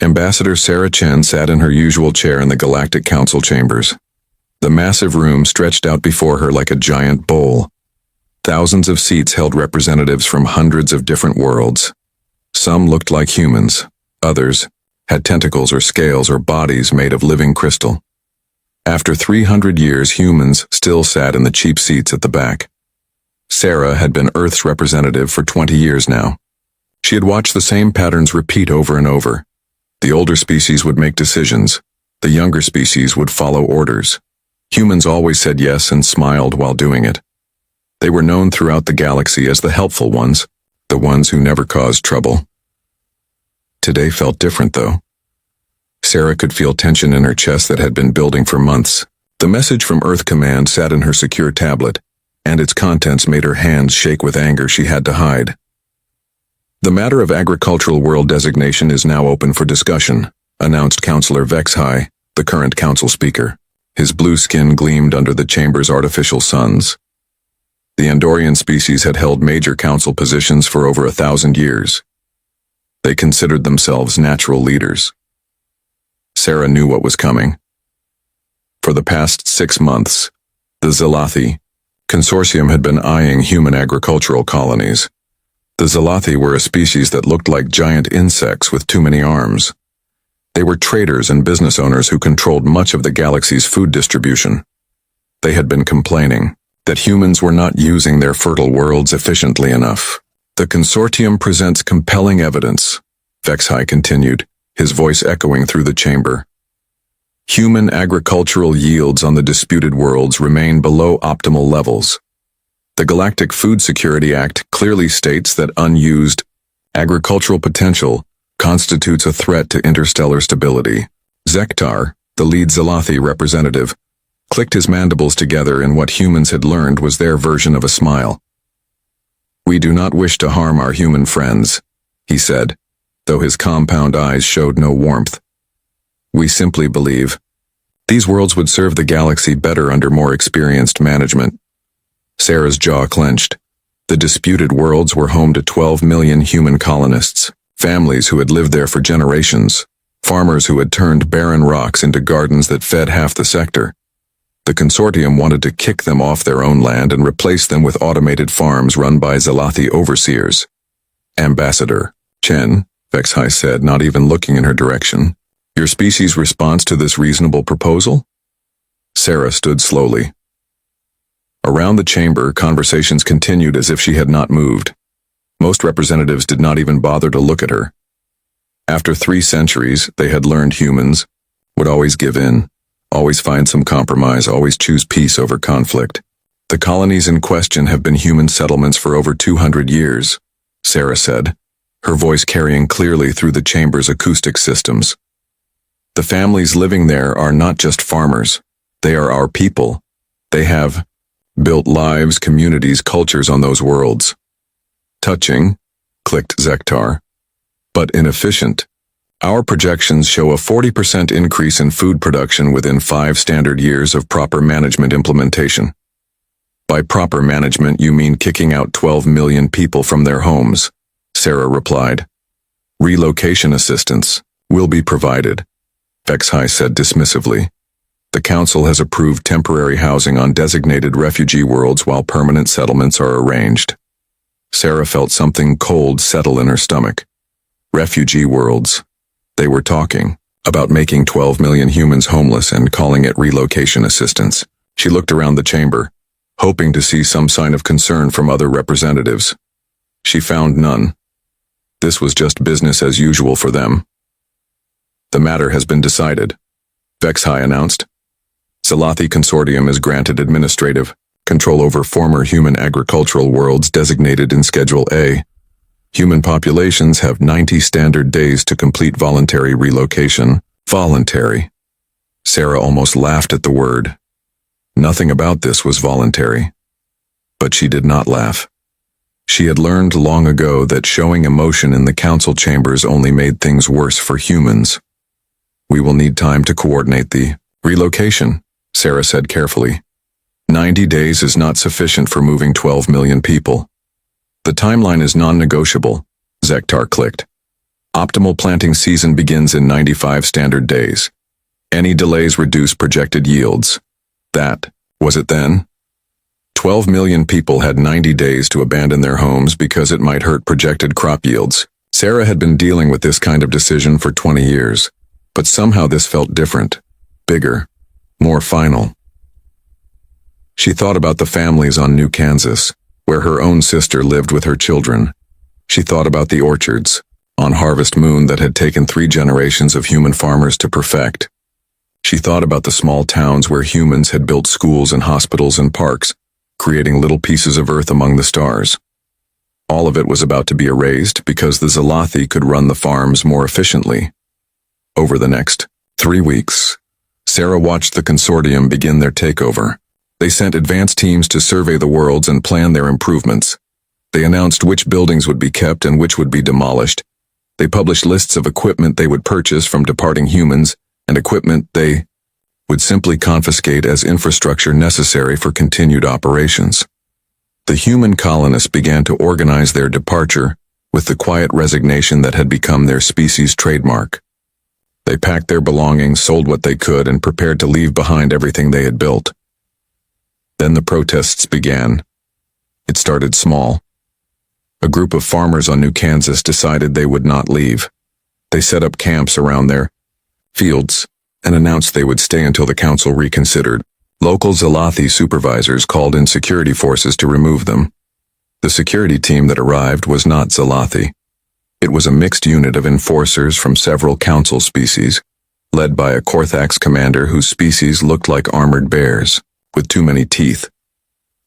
Ambassador Sarah Chen sat in her usual chair in the Galactic Council chambers. The massive room stretched out before her like a giant bowl. Thousands of seats held representatives from hundreds of different worlds. Some looked like humans. Others had tentacles or scales or bodies made of living crystal. After 300 years, humans still sat in the cheap seats at the back. Sarah had been Earth's representative for 20 years now. She had watched the same patterns repeat over and over. The older species would make decisions. The younger species would follow orders. Humans always said yes and smiled while doing it. They were known throughout the galaxy as the helpful ones, the ones who never caused trouble. Today felt different, though. Sarah could feel tension in her chest that had been building for months. The message from Earth Command sat in her secure tablet, and its contents made her hands shake with anger she had to hide. The matter of agricultural world designation is now open for discussion, announced Councillor Vexhai, the current council speaker. His blue skin gleamed under the chamber's artificial suns. The Andorian species had held major council positions for over 1,000 years. They considered themselves natural leaders. Sarah knew what was coming. For the past 6 months, the Zalathi consortium had been eyeing human agricultural colonies. The Zalathi were a species that looked like giant insects with too many arms. They were traders and business owners who controlled much of the galaxy's food distribution. They had been complaining that humans were not using their fertile worlds efficiently enough. The consortium presents compelling evidence, Vexhai continued, his voice echoing through the chamber. Human agricultural yields on the disputed worlds remain below optimal levels. The Galactic Food Security Act clearly states that unused agricultural potential constitutes a threat to interstellar stability. Zektar, the lead Zalathi representative, clicked his mandibles together in what humans had learned was their version of a smile. "We do not wish to harm our human friends," he said, though his compound eyes showed no warmth. "We simply believe these worlds would serve the galaxy better under more experienced management." Sarah's jaw clenched. The disputed worlds were home to 12 million human colonists, families who had lived there for generations, farmers who had turned barren rocks into gardens that fed half the sector. The consortium wanted to kick them off their own land and replace them with automated farms run by Zalathi overseers. "Ambassador Chen," Vexhai said, not even looking in her direction, "your species' response to this reasonable proposal?" Sarah stood slowly. Around the chamber, conversations continued as if she had not moved. Most representatives did not even bother to look at her. After 3 centuries, they had learned humans would always give in, always find some compromise, always choose peace over conflict. "The colonies in question have been human settlements for over 200 years, Sarah said, her voice carrying clearly through the chamber's acoustic systems. "The families living there are not just farmers. They are our people. They have built lives, communities, cultures on those worlds." "Touching," clicked Zektar, "but inefficient. Our projections show a 40% increase in food production within 5 standard years of proper management implementation." "By proper management, you mean kicking out 12 million people from their homes," Sarah replied. "Relocation assistance will be provided," Vexhai said dismissively. "The council has approved temporary housing on designated refugee worlds while permanent settlements are arranged." Sarah felt something cold settle in her stomach. Refugee worlds. They were talking about making 12 million humans homeless and calling it relocation assistance. She looked around the chamber, hoping to see some sign of concern from other representatives. She found none. This was just business as usual for them. "The matter has been decided," Vexhai announced. Zalathi Consortium is granted administrative control over former human agricultural worlds designated in Schedule A. Human populations have 90 standard days to complete voluntary relocation. Voluntary. Sarah almost laughed at the word. Nothing about this was voluntary. But she did not laugh. She had learned long ago that showing emotion in the council chambers only made things worse for humans. "We will need time to coordinate the relocation," Sarah said carefully. 90 days is not sufficient for moving 12 million people. "The timeline is non-negotiable," Zektar clicked. Optimal planting season begins in 95 standard days. Any delays reduce projected yields. That was it then? 12 million people had 90 days to abandon their homes because it might hurt projected crop yields. Sarah had been dealing with this kind of decision for 20 years, but somehow this felt different, bigger, more final. She thought about the families on New Kansas, where her own sister lived with her children. She thought about the orchards on Harvest Moon that had taken 3 generations of human farmers to perfect. She thought about the small towns where humans had built schools and hospitals and parks, creating little pieces of earth among the stars. All of it was about to be erased because the Zalathi could run the farms more efficiently. Over the next 3 weeks, Sarah watched the consortium begin their takeover. They sent advanced teams to survey the worlds and plan their improvements. They announced which buildings would be kept and which would be demolished. They published lists of equipment they would purchase from departing humans and equipment they would simply confiscate as infrastructure necessary for continued operations. The human colonists began to organize their departure with the quiet resignation that had become their species' trademark. They packed their belongings, sold what they could, and prepared to leave behind everything they had built. Then the protests began. It started small. A group of farmers on New Kansas decided they would not leave. They set up camps around their fields and announced they would stay until the council reconsidered. Local Zalathi supervisors called in security forces to remove them. The security team that arrived was not Zalathi. It was a mixed unit of enforcers from several council species, led by a Korthax commander whose species looked like armored bears, with too many teeth.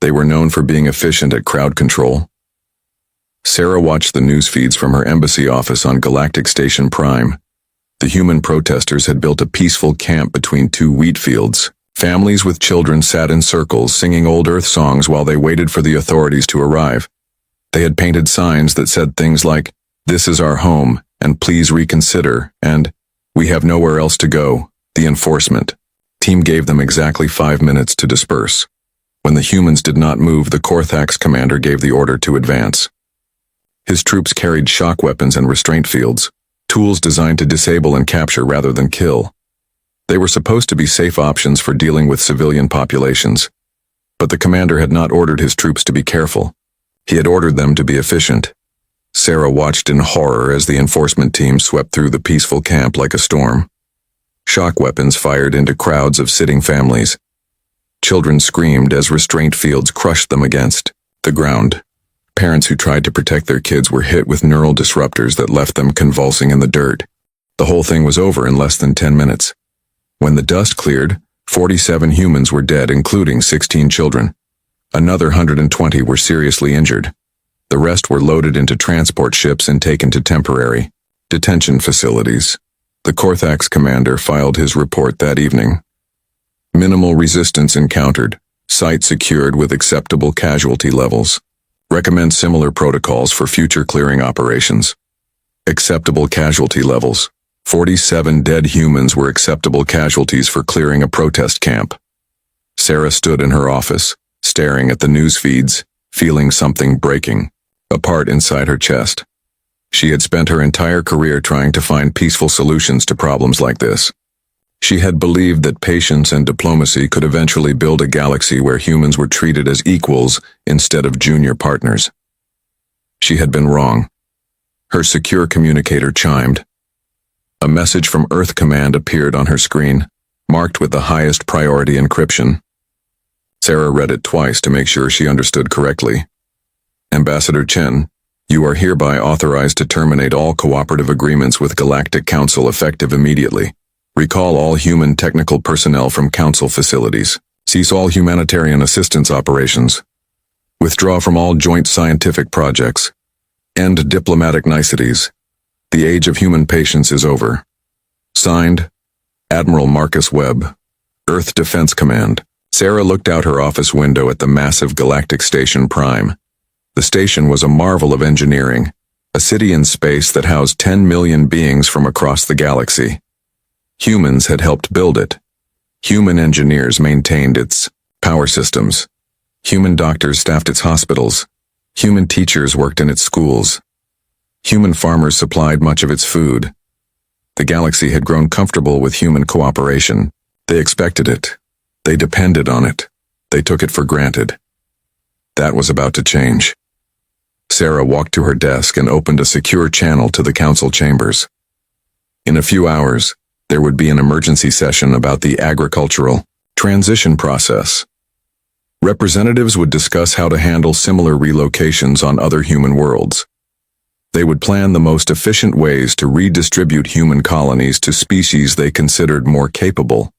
They were known for being efficient at crowd control. Sarah watched the news feeds from her embassy office on Galactic Station Prime. The human protesters had built a peaceful camp between 2 wheat fields. Families with children sat in circles singing old Earth songs while they waited for the authorities to arrive. They had painted signs that said things like, "This is our home, and please reconsider," and "We have nowhere else to go." The enforcement team gave them exactly 5 minutes to disperse. When the humans did not move, the Korthax commander gave the order to advance. His troops carried shock weapons and restraint fields, tools designed to disable and capture rather than kill. They were supposed to be safe options for dealing with civilian populations, but the commander had not ordered his troops to be careful. He had ordered them to be efficient. Sarah watched in horror as the enforcement team swept through the peaceful camp like a storm. Shock weapons fired into crowds of sitting families. Children screamed as restraint fields crushed them against the ground. Parents who tried to protect their kids were hit with neural disruptors that left them convulsing in the dirt. The whole thing was over in less than 10 minutes. When the dust cleared, 47 humans were dead, including 16 children. Another 120 were seriously injured. The rest were loaded into transport ships and taken to temporary detention facilities. The Korthax commander filed his report that evening. Minimal resistance encountered. Site secured with acceptable casualty levels. Recommend similar protocols for future clearing operations. Acceptable casualty levels. 47 dead humans were acceptable casualties for clearing a protest camp. Sarah stood in her office, staring at the news feeds, feeling something breaking apart inside her chest. She had spent her entire career trying to find peaceful solutions to problems like this. She had believed that patience and diplomacy could eventually build a galaxy where humans were treated as equals instead of junior partners. She had been wrong. Her secure communicator chimed. A message from Earth Command appeared on her screen, marked with the highest priority encryption. Sarah read it twice to make sure she understood correctly. Ambassador Chen, you are hereby authorized to terminate all cooperative agreements with Galactic Council effective immediately. Recall all human technical personnel from Council facilities. Cease all humanitarian assistance operations. Withdraw from all joint scientific projects. End diplomatic niceties. The age of human patience is over. Signed, Admiral Marcus Webb, Earth Defense Command. Sarah looked out her office window at the massive Galactic Station Prime. The station was a marvel of engineering, a city in space that housed 10 million beings from across the galaxy. Humans had helped build it. Human engineers maintained its power systems. Human doctors staffed its hospitals. Human teachers worked in its schools. Human farmers supplied much of its food. The galaxy had grown comfortable with human cooperation. They expected it. They depended on it. They took it for granted. That was about to change. Sarah walked to her desk and opened a secure channel to the council chambers. In a few hours, there would be an emergency session about the agricultural transition process. Representatives would discuss how to handle similar relocations on other human worlds. They would plan the most efficient ways to redistribute human colonies to species they considered more capable.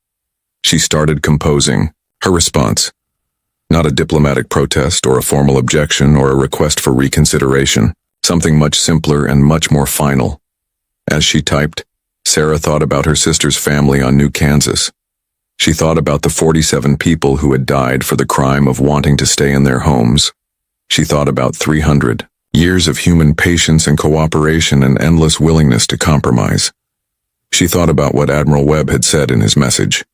She started composing her response. Not a diplomatic protest or a formal objection or a request for reconsideration, something much simpler and much more final. As she typed, Sarah thought about her sister's family on New Kansas. She thought about the 47 people who had died for the crime of wanting to stay in their homes. She thought about 300 years of human patience and cooperation and endless willingness to compromise. She thought about what Admiral Webb had said in his message.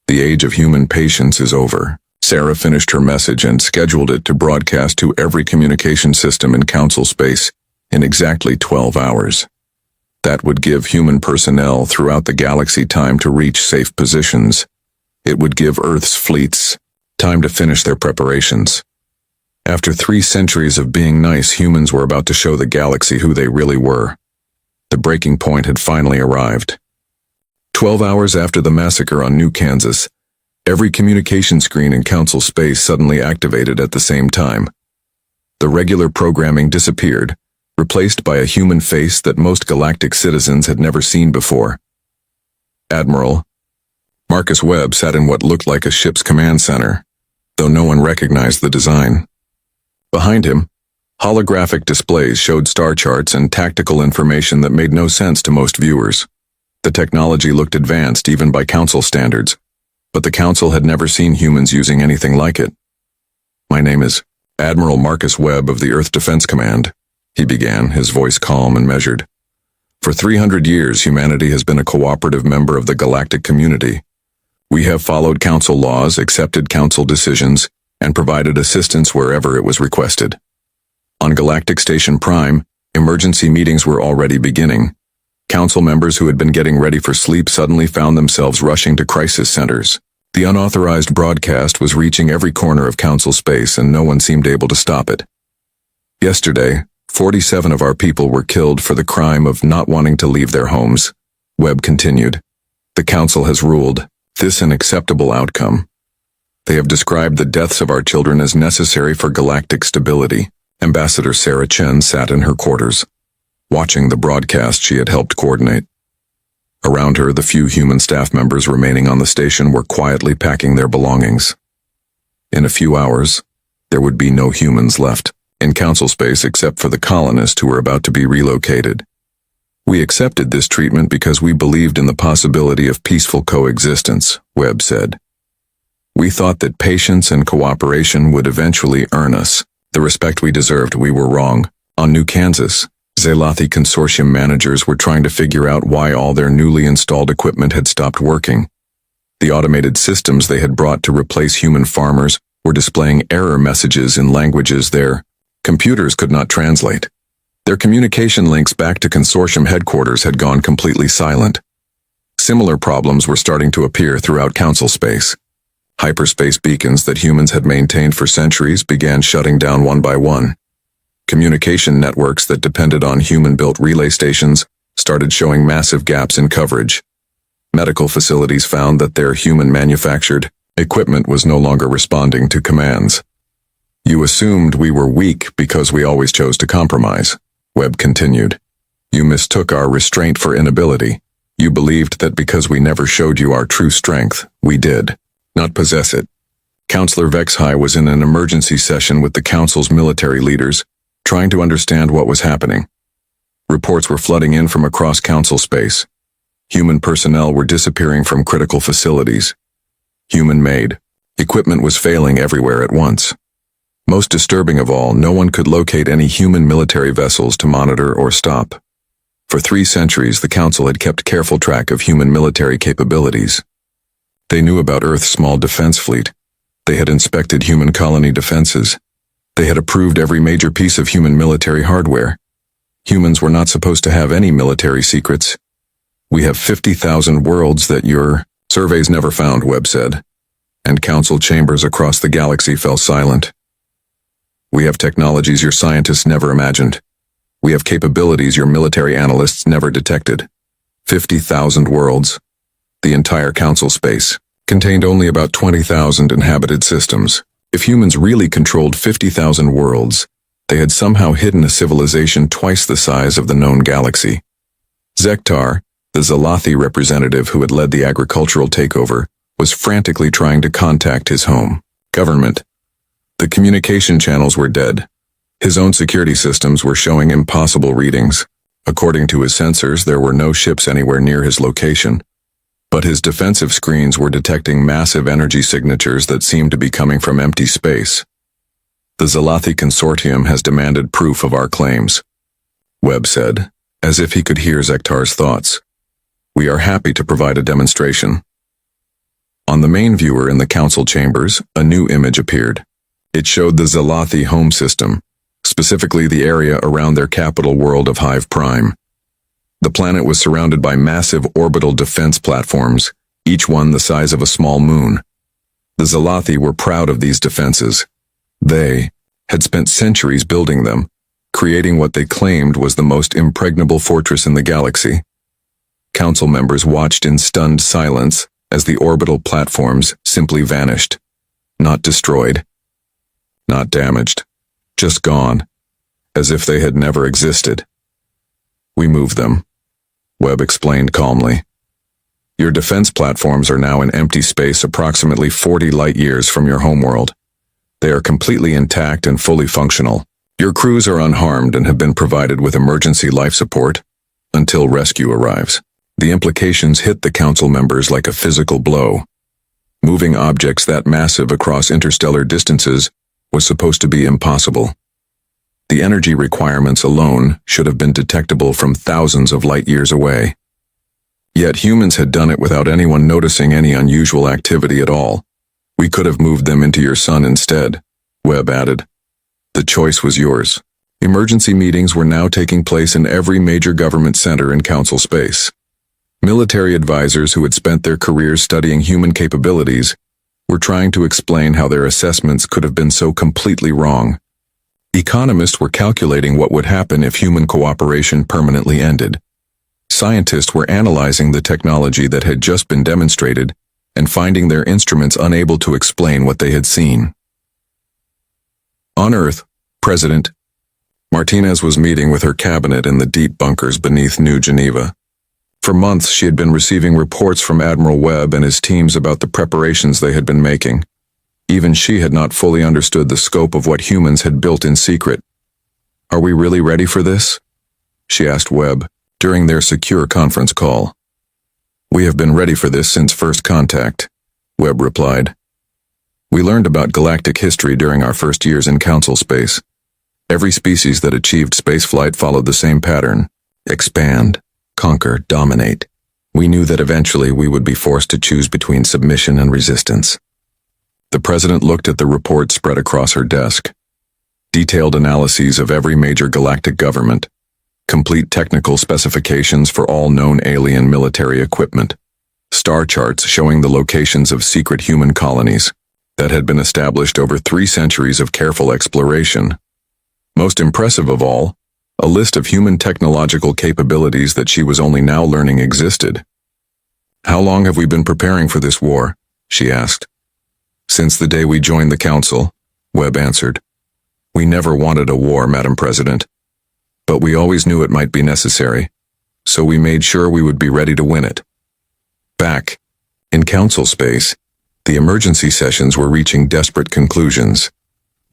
The age of human patience is over. Sarah finished her message and scheduled it to broadcast to every communication system in Council space in exactly 12 hours. That would give human personnel throughout the galaxy time to reach safe positions. It would give Earth's fleets time to finish their preparations. After 3 centuries of being nice, humans were about to show the galaxy who they really were. The breaking point had finally arrived. 12 hours after the massacre on New Kansas, every communication screen in Council space suddenly activated at the same time. The regular programming disappeared, replaced by a human face that most galactic citizens had never seen before. Admiral Marcus Webb sat in what looked like a ship's command center, though no one recognized the design. Behind him, holographic displays showed star charts and tactical information that made no sense to most viewers. The technology looked advanced even by Council standards, but the Council had never seen humans using anything like it. "My name is Admiral Marcus Webb of the Earth Defense Command," he began, his voice calm and measured. "For 300 years, humanity has been a cooperative member of the galactic community. We have followed Council laws, accepted Council decisions, and provided assistance wherever it was requested. On Galactic Station Prime, emergency meetings were already beginning. Council members who had been getting ready for sleep suddenly found themselves rushing to crisis centers. The unauthorized broadcast was reaching every corner of Council space, and no one seemed able to stop it. Yesterday, 47 of our people were killed for the crime of not wanting to leave their homes," Webb continued. "The Council has ruled this an acceptable outcome. They have described the deaths of our children as necessary for galactic stability." Ambassador Sarah Chen sat in her quarters, watching the broadcast she had helped coordinate. Around her, the few human staff members remaining on the station were quietly packing their belongings. In a few hours, there would be no humans left in Council space except for the colonists who were about to be relocated. "We accepted this treatment because we believed in the possibility of peaceful coexistence," Webb said. "We thought that patience and cooperation would eventually earn us the respect we deserved. We were wrong. On New Kansas, Zelathi Consortium managers were trying to figure out why all their newly installed equipment had stopped working. The automated systems they had brought to replace human farmers were displaying error messages in languages their computers could not translate. Their communication links back to Consortium headquarters had gone completely silent. Similar problems were starting to appear throughout Council space. Hyperspace beacons that humans had maintained for centuries began shutting down one by one. Communication networks that depended on human-built relay stations started showing massive gaps in coverage. Medical facilities found that their human-manufactured equipment was no longer responding to commands. "You assumed we were weak because we always chose to compromise," Webb continued. "You mistook our restraint for inability. You believed that because we never showed you our true strength, we did not possess it." Counselor Vexhai was in an emergency session with the Council's military leaders, trying to understand what was happening. Reports were flooding in from across Council space. Human personnel were disappearing from critical facilities. Human-made equipment was failing everywhere at once. Most disturbing of all, no one could locate any human military vessels to monitor or stop. For 3 centuries, the Council had kept careful track of human military capabilities. They knew about Earth's small defense fleet. They had inspected human colony defenses. They had approved every major piece of human military hardware. Humans were not supposed to have any military secrets. We have 50,000 worlds that your surveys never found, Webb said, and council chambers across the galaxy fell silent. We have technologies your scientists never imagined. We have capabilities your military analysts never detected. 50,000 worlds. The entire council space contained only about 20,000 inhabited systems. If humans really controlled 50,000 worlds, they had somehow hidden a civilization twice the size of the known galaxy. Zektar, the Zalathi representative who had led the agricultural takeover, was frantically trying to contact his home government. The communication channels were dead. His own security systems were showing impossible readings. According to his sensors, there were no ships anywhere near his location, but his defensive screens were detecting massive energy signatures that seemed to be coming from empty space. The Zalathi Consortium has demanded proof of our claims, Webb said, as if he could hear Zektar's thoughts. We are happy to provide a demonstration. On the main viewer in the council chambers, a new image appeared. It showed the Zalathi home system, specifically the area around their capital world of Hive Prime. The planet was surrounded by massive orbital defense platforms, each one the size of a small moon. The Zalathi were proud of these defenses. They had spent centuries building them, creating what they claimed was the most impregnable fortress in the galaxy. Council members watched in stunned silence as the orbital platforms simply vanished. Not destroyed, not damaged, just gone, as if they had never existed. We moved them, Webb explained calmly. Your defense platforms are now in empty space approximately 40 light-years from your homeworld. They are completely intact and fully functional. Your crews are unharmed and have been provided with emergency life support until rescue arrives. The implications hit the council members like a physical blow. Moving objects that massive across interstellar distances was supposed to be impossible. The energy requirements alone should have been detectable from thousands of light-years away. Yet humans had done it without anyone noticing any unusual activity at all. We could have moved them into your sun instead, Webb added. The choice was yours. Emergency meetings were now taking place in every major government center in council space. Military advisors who had spent their careers studying human capabilities were trying to explain how their assessments could have been so completely wrong. Economists were calculating what would happen if human cooperation permanently ended. Scientists were analyzing the technology that had just been demonstrated and finding their instruments unable to explain what they had seen. On Earth, President Martinez was meeting with her cabinet in the deep bunkers beneath New Geneva. For months, she had been receiving reports from Admiral Webb and his teams about the preparations they had been making. Even she had not fully understood the scope of what humans had built in secret. Are we really ready for this? She asked Webb during their secure conference call. We have been ready for this since first contact, Webb replied. We learned about galactic history during our first years in council space. Every species that achieved spaceflight followed the same pattern. Expand, conquer, dominate. We knew that eventually we would be forced to choose between submission and resistance. The president looked at the report spread across her desk. Detailed analyses of every major galactic government. Complete technical specifications for all known alien military equipment. Star charts showing the locations of secret human colonies that had been established over 3 centuries of careful exploration. Most impressive of all, a list of human technological capabilities that she was only now learning existed. How long have we been preparing for this war? She asked. Since the day we joined the council, Webb answered. We never wanted a war, Madam President, but we always knew it might be necessary, so we made sure we would be ready to win it. Back in council space, the emergency sessions were reaching desperate conclusions.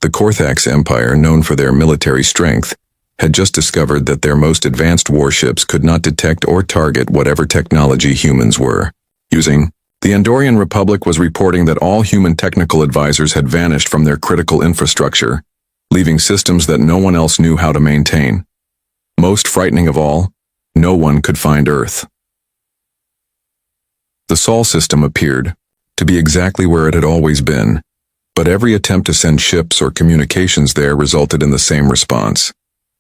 The Korthax Empire, known for their military strength, had just discovered that their most advanced warships could not detect or target whatever technology humans were using. The Andorian Republic was reporting that all human technical advisors had vanished from their critical infrastructure, leaving systems that no one else knew how to maintain. Most frightening of all, no one could find Earth. The Sol system appeared to be exactly where it had always been, but every attempt to send ships or communications there resulted in the same response.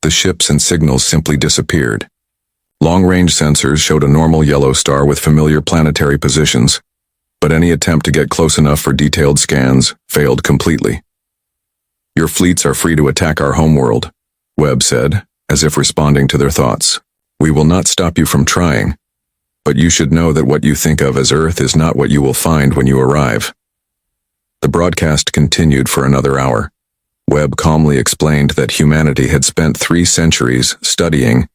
The ships and signals simply disappeared. Long-range sensors showed a normal yellow star with familiar planetary positions, but any attempt to get close enough for detailed scans failed completely. "Your fleets are free to attack our homeworld," Webb said, as if responding to their thoughts. "We will not stop you from trying, but you should know that what you think of as Earth is not what you will find when you arrive." The broadcast continued for another hour. Webb calmly explained that humanity had spent 3 centuries studying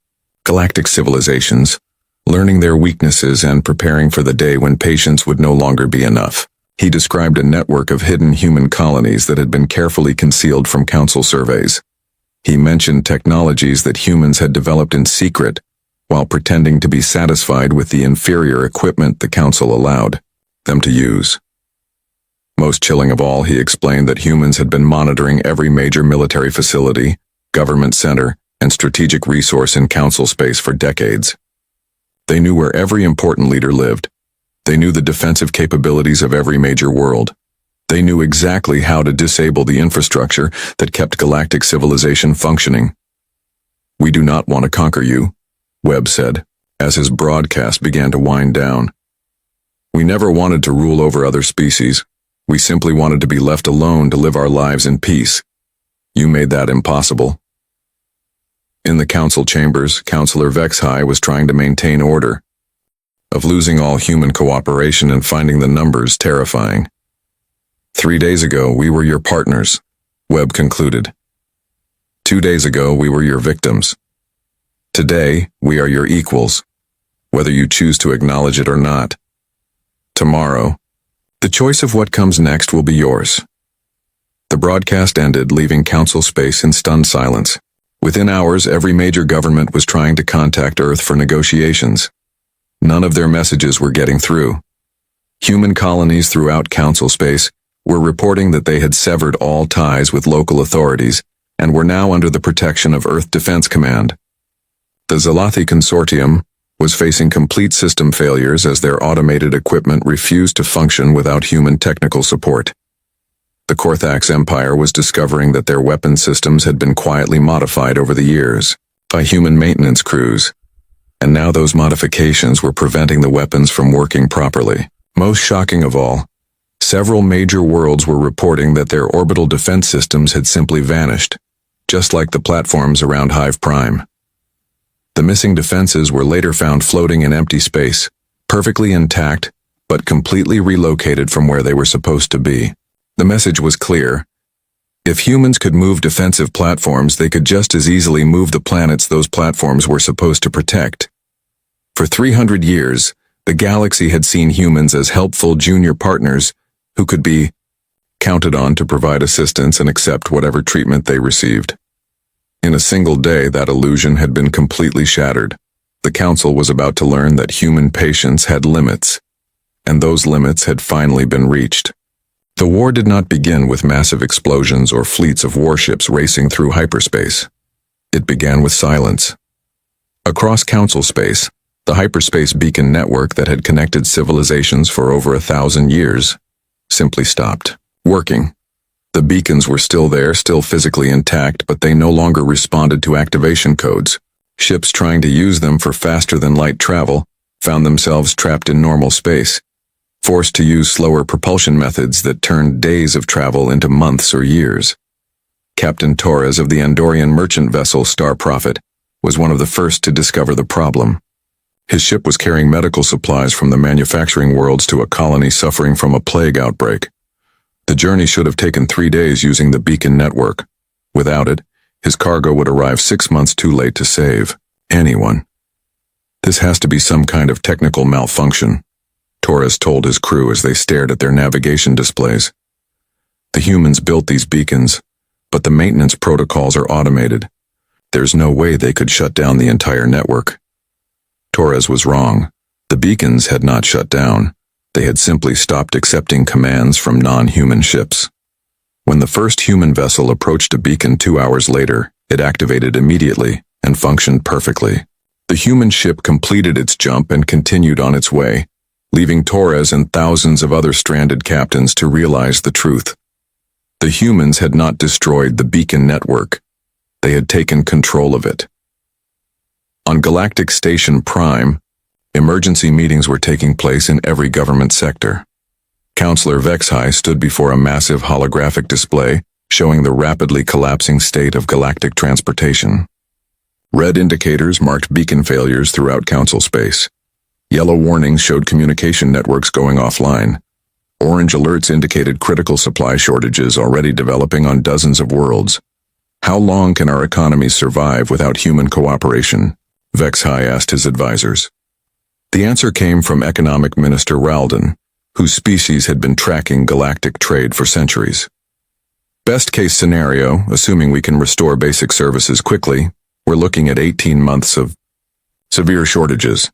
galactic civilizations, learning their weaknesses and preparing for the day when patience would no longer be enough. He described a network of hidden human colonies that had been carefully concealed from Council surveys. He mentioned technologies that humans had developed in secret, while pretending to be satisfied with the inferior equipment the Council allowed them to use. Most chilling of all, he explained that humans had been monitoring every major military facility, government center, and strategic resource in Council space for decades. They knew where every important leader lived. They knew the defensive capabilities of every major world. They knew exactly how to disable the infrastructure that kept galactic civilization functioning. "We do not want to conquer you," Webb said, as his broadcast began to wind down. "We never wanted to rule over other species. We simply wanted to be left alone to live our lives in peace. You made that impossible." In the Council chambers, Councillor Vexhai was trying to maintain order, of losing all human cooperation and finding the numbers terrifying. "3 days ago, we were your partners," Webb concluded. "2 days ago, we were your victims. Today, we are your equals, whether you choose to acknowledge it or not. Tomorrow, the choice of what comes next will be yours." The broadcast ended, leaving Council space in stunned silence. Within hours, every major government was trying to contact Earth for negotiations. None of their messages were getting through. Human colonies throughout Council space were reporting that they had severed all ties with local authorities and were now under the protection of Earth Defense Command. The Zalathi Consortium was facing complete system failures as their automated equipment refused to function without human technical support. The Korthax Empire was discovering that their weapon systems had been quietly modified over the years by human maintenance crews, and now those modifications were preventing the weapons from working properly. Most shocking of all, several major worlds were reporting that their orbital defense systems had simply vanished, just like the platforms around Hive Prime. The missing defenses were later found floating in empty space, perfectly intact, but completely relocated from where they were supposed to be. The message was clear. If humans could move defensive platforms, they could just as easily move the planets those platforms were supposed to protect. For 300 years, the galaxy had seen humans as helpful junior partners who could be counted on to provide assistance and accept whatever treatment they received. In a single day, that illusion had been completely shattered. The Council was about to learn that human patience had limits, and those limits had finally been reached. The war did not begin with massive explosions or fleets of warships racing through hyperspace. It began with silence. Across Council space, the hyperspace beacon network that had connected civilizations for over 1,000 years simply stopped working. The beacons were still there, still physically intact, but they no longer responded to activation codes. Ships trying to use them for faster-than-light travel found themselves trapped in normal space, forced to use slower propulsion methods that turned days of travel into months or years. Captain Torres of the Andorian merchant vessel Star Prophet was one of the first to discover the problem. His ship was carrying medical supplies from the manufacturing worlds to a colony suffering from a plague outbreak. The journey should have taken 3 days using the beacon network. Without it, his cargo would arrive 6 months too late to save anyone. "This has to be some kind of technical malfunction," Torres told his crew as they stared at their navigation displays. "The humans built these beacons, but the maintenance protocols are automated. There's no way they could shut down the entire network." Torres was wrong. The beacons had not shut down. They had simply stopped accepting commands from non-human ships. When the first human vessel approached a beacon 2 hours later, it activated immediately and functioned perfectly. The human ship completed its jump and continued on its way, leaving Torres and thousands of other stranded captains to realize the truth. The humans had not destroyed the beacon network. They had taken control of it. On Galactic Station Prime, emergency meetings were taking place in every government sector. Counselor Vexhai stood before a massive holographic display showing the rapidly collapsing state of galactic transportation. Red indicators marked beacon failures throughout Council space. Yellow warnings showed communication networks going offline. Orange alerts indicated critical supply shortages already developing on dozens of worlds. How long can our economies survive without human cooperation? Vexhai asked his advisors. The answer came from Economic Minister Ralden, whose species had been tracking galactic trade for centuries. Best case scenario, assuming we can restore basic services quickly, we're looking at 18 months of severe shortages.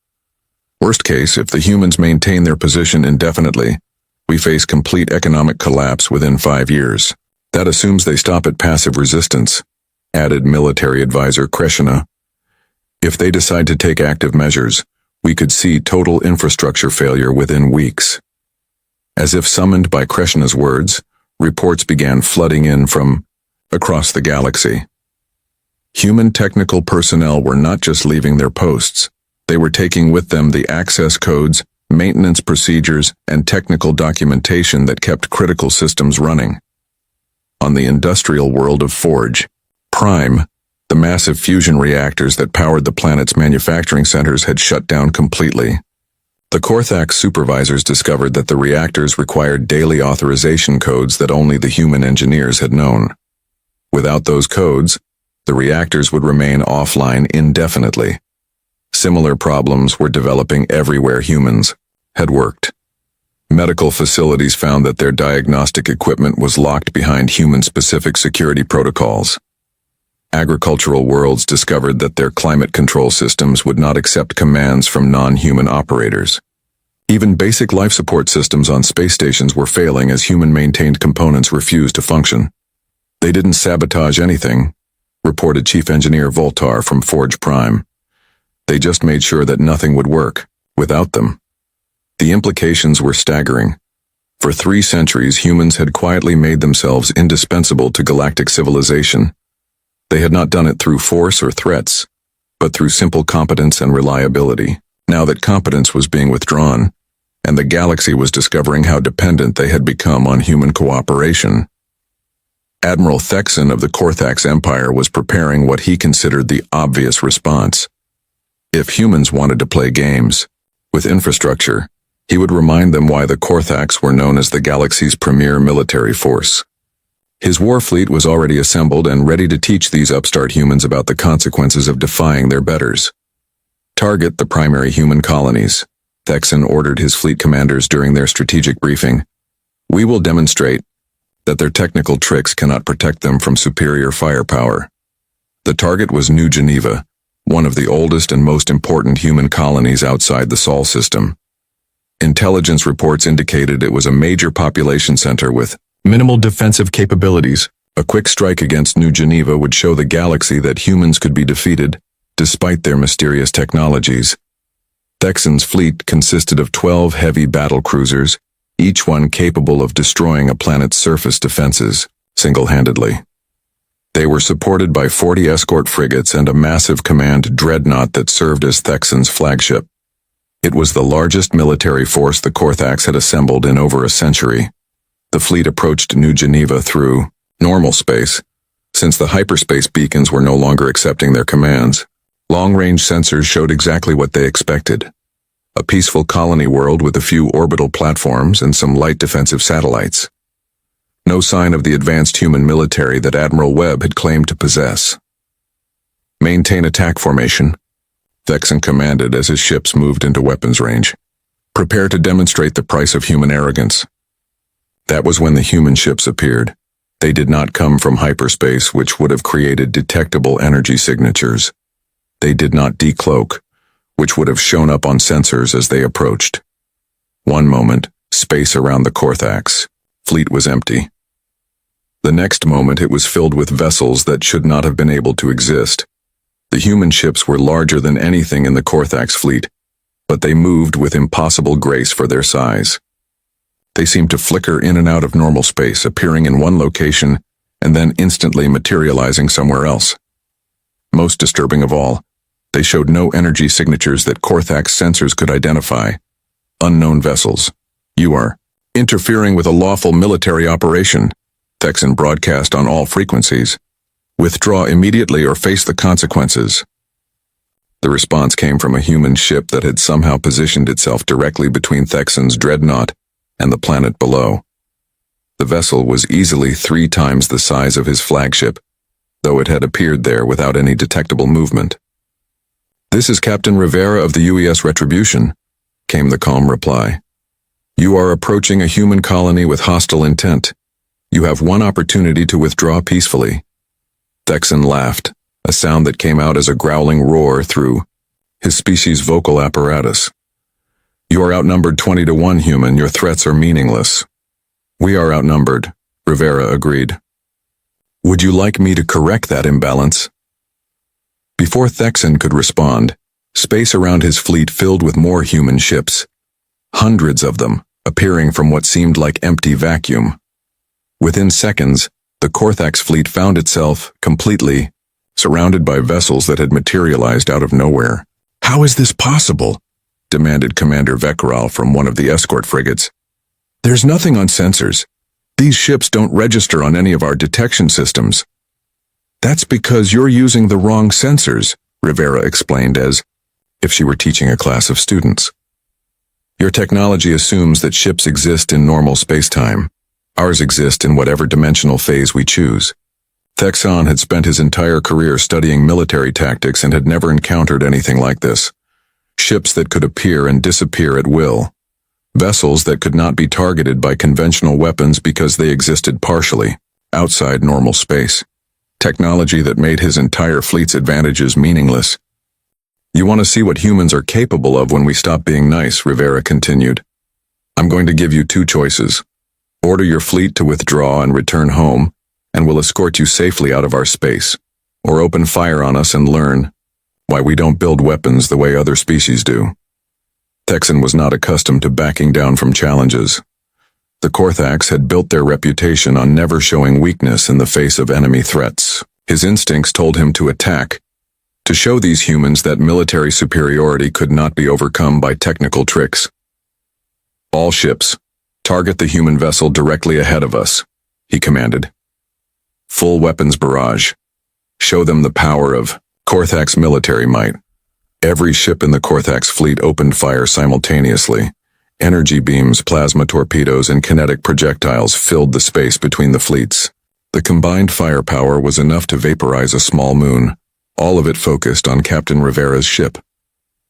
Worst case, if the humans maintain their position indefinitely, we face complete economic collapse within 5 years. That assumes they stop at passive resistance, added military advisor Kreshna. If they decide to take active measures, we could see total infrastructure failure within weeks. As if summoned by Kreshna's words, reports began flooding in from across the galaxy. Human technical personnel were not just leaving their posts. They were taking with them the access codes, maintenance procedures, and technical documentation that kept critical systems running. On the industrial world of Forge, Prime, the massive fusion reactors that powered the planet's manufacturing centers had shut down completely. The Korthax supervisors discovered that the reactors required daily authorization codes that only the human engineers had known. Without those codes, the reactors would remain offline indefinitely. Similar problems were developing everywhere humans had worked. Medical facilities found that their diagnostic equipment was locked behind human-specific security protocols. Agricultural worlds discovered that their climate control systems would not accept commands from non-human operators. Even basic life support systems on space stations were failing as human-maintained components refused to function. They didn't sabotage anything, reported Chief Engineer Voltar from Forge Prime. They just made sure that nothing would work without them. The implications were staggering. For 3 centuries, humans had quietly made themselves indispensable to galactic civilization. They had not done it through force or threats, but through simple competence and reliability. Now that competence was being withdrawn, and the galaxy was discovering how dependent they had become on human cooperation, Admiral Thexan of the Korthax Empire was preparing what he considered the obvious response. If humans wanted to play games with infrastructure, he would remind them why the Korthax were known as the galaxy's premier military force. His war fleet was already assembled and ready to teach these upstart humans about the consequences of defying their betters. Target the primary human colonies, Thexan ordered his fleet commanders during their strategic briefing. We will demonstrate that their technical tricks cannot protect them from superior firepower. The target was New Geneva, one of the oldest and most important human colonies outside the Sol system. Intelligence reports indicated it was a major population center with minimal defensive capabilities. A quick strike against New Geneva would show the galaxy that humans could be defeated, despite their mysterious technologies. Thexan's fleet consisted of 12 heavy battle cruisers, each one capable of destroying a planet's surface defenses, single-handedly. They were supported by 40 escort frigates and a massive command dreadnought that served as Thexan's flagship. It was the largest military force the Korthax had assembled in over a century. The fleet approached New Geneva through normal space, since the hyperspace beacons were no longer accepting their commands. Long-range sensors showed exactly what they expected. A peaceful colony world with a few orbital platforms and some light defensive satellites. No sign of the advanced human military that Admiral Webb had claimed to possess. Maintain attack formation, Thexan commanded as his ships moved into weapons range. Prepare to demonstrate the price of human arrogance. That was when the human ships appeared. They did not come from hyperspace, which would have created detectable energy signatures. They did not decloak, which would have shown up on sensors as they approached. One moment, space around the Korthax fleet was empty. The next moment it was filled with vessels that should not have been able to exist. The human ships were larger than anything in the Korthax fleet, but they moved with impossible grace for their size. They seemed to flicker in and out of normal space, appearing in one location and then instantly materializing somewhere else. Most disturbing of all, they showed no energy signatures that Korthak's sensors could identify. Unknown vessels. You are interfering with a lawful military operation. Thexan broadcast on all frequencies. Withdraw immediately or face the consequences. The response came from a human ship that had somehow positioned itself directly between Thexan's dreadnought and the planet below. The vessel was easily 3 times the size of his flagship, though it had appeared there without any detectable movement. "This is Captain Rivera of the UES Retribution," came the calm reply. "You are approaching a human colony with hostile intent. You have one opportunity to withdraw peacefully." Thexan laughed, a sound that came out as a growling roar through his species' vocal apparatus. "You are outnumbered 20 to 1, human. Your threats are meaningless." "We are outnumbered," Rivera agreed. "Would you like me to correct that imbalance?" Before Thexan could respond, space around his fleet filled with more human ships, hundreds of them, appearing from what seemed like empty vacuum. Within seconds, the Korthak's fleet found itself, completely, surrounded by vessels that had materialized out of nowhere. "How is this possible?" demanded Commander Vekral from one of the escort frigates. "There's nothing on sensors. These ships don't register on any of our detection systems." "That's because you're using the wrong sensors," Rivera explained as if she were teaching a class of students. "Your technology assumes that ships exist in normal space-time. Ours exist in whatever dimensional phase we choose." Thexan had spent his entire career studying military tactics and had never encountered anything like this. Ships that could appear and disappear at will. Vessels that could not be targeted by conventional weapons because they existed partially, outside normal space. Technology that made his entire fleet's advantages meaningless. "You want to see what humans are capable of when we stop being nice," Rivera continued. "I'm going to give you 2 choices. Order your fleet to withdraw and return home, and we'll escort you safely out of our space. Or open fire on us and learn why we don't build weapons the way other species do." Thexan was not accustomed to backing down from challenges. The Korthaks had built their reputation on never showing weakness in the face of enemy threats. His instincts told him to attack, to show these humans that military superiority could not be overcome by technical tricks. "All ships, target the human vessel directly ahead of us," he commanded. "Full weapons barrage. Show them the power of Korthak's military might." Every ship in the Korthak's fleet opened fire simultaneously. Energy beams, plasma torpedoes, and kinetic projectiles filled the space between the fleets. The combined firepower was enough to vaporize a small moon, all of it focused on Captain Rivera's ship.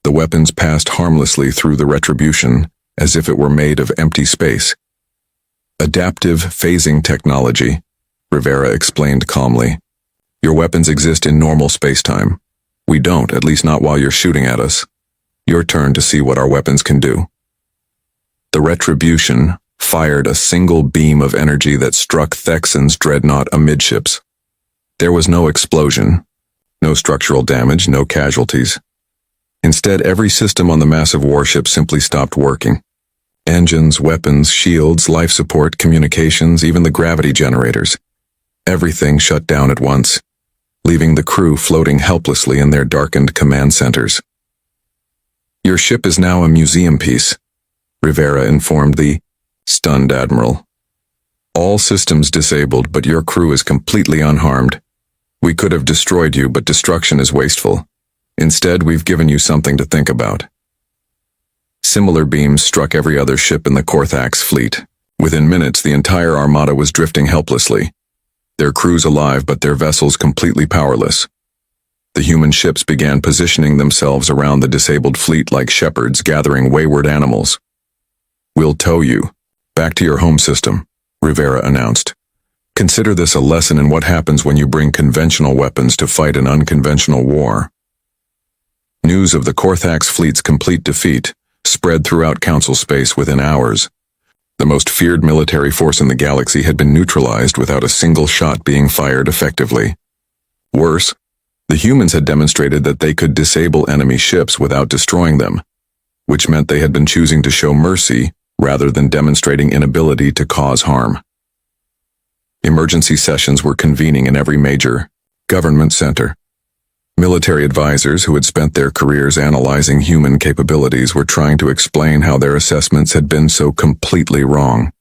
The weapons passed harmlessly through the Retribution, as if it were made of empty space. "Adaptive phasing technology," Rivera explained calmly. "Your weapons exist in normal space-time. We don't, at least not while you're shooting at us. Your turn to see what our weapons can do." The Retribution fired a single beam of energy that struck Thexan's dreadnought amidships. There was no explosion, no structural damage, no casualties. Instead, every system on the massive warship simply stopped working. Engines, weapons, shields, life support, communications, even the gravity generators. Everything shut down at once, leaving the crew floating helplessly in their darkened command centers. "Your ship is now a museum piece," Rivera informed the stunned admiral. "All systems disabled, but your crew is completely unharmed. We could have destroyed you, but destruction is wasteful. Instead, we've given you something to think about." Similar beams struck every other ship in the Korthak's fleet. Within minutes, the entire armada was drifting helplessly, their crews alive but their vessels completely powerless. The human ships began positioning themselves around the disabled fleet like shepherds gathering wayward animals. "We'll tow you back to your home system," Rivera announced. "Consider this a lesson in what happens when you bring conventional weapons to fight an unconventional war." News of the Korthak's fleet's complete defeat spread throughout Council space within hours. The most feared military force in the galaxy had been neutralized without a single shot being fired effectively. Worse, the humans had demonstrated that they could disable enemy ships without destroying them, which meant they had been choosing to show mercy rather than demonstrating inability to cause harm. Emergency sessions were convening in every major government center. Military advisors who had spent their careers analyzing human capabilities were trying to explain how their assessments had been so completely wrong.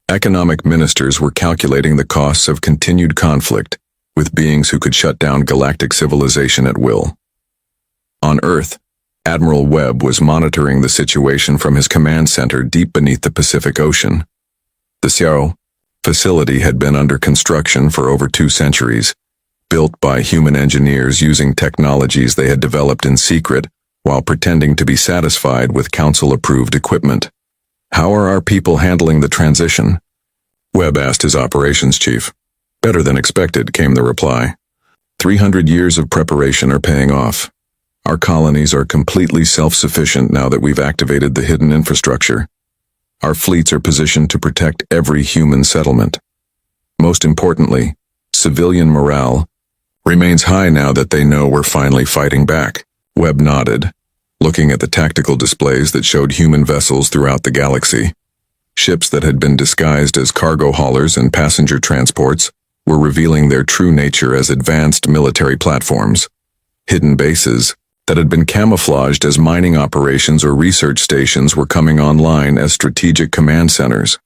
Economic ministers were calculating the costs of continued conflict with beings who could shut down galactic civilization at will. On Earth, Admiral Webb was monitoring the situation from his command center deep beneath the Pacific Ocean. The SciFi facility had been under construction for over 2 centuries, built by human engineers using technologies they had developed in secret while pretending to be satisfied with council-approved equipment. "How are our people handling the transition?" Webb asked his operations chief. "Better than expected," came the reply. 300 years of preparation are paying off. Our colonies are completely self-sufficient now that we've activated the hidden infrastructure. Our fleets are positioned to protect every human settlement. Most importantly, civilian morale remains high now that they know we're finally fighting back. Webb nodded, looking at the tactical displays that showed human vessels throughout the galaxy. Ships that had been disguised as cargo haulers and passenger transports were revealing their true nature as advanced military platforms. Hidden bases that had been camouflaged as mining operations or research stations were coming online as strategic command centers.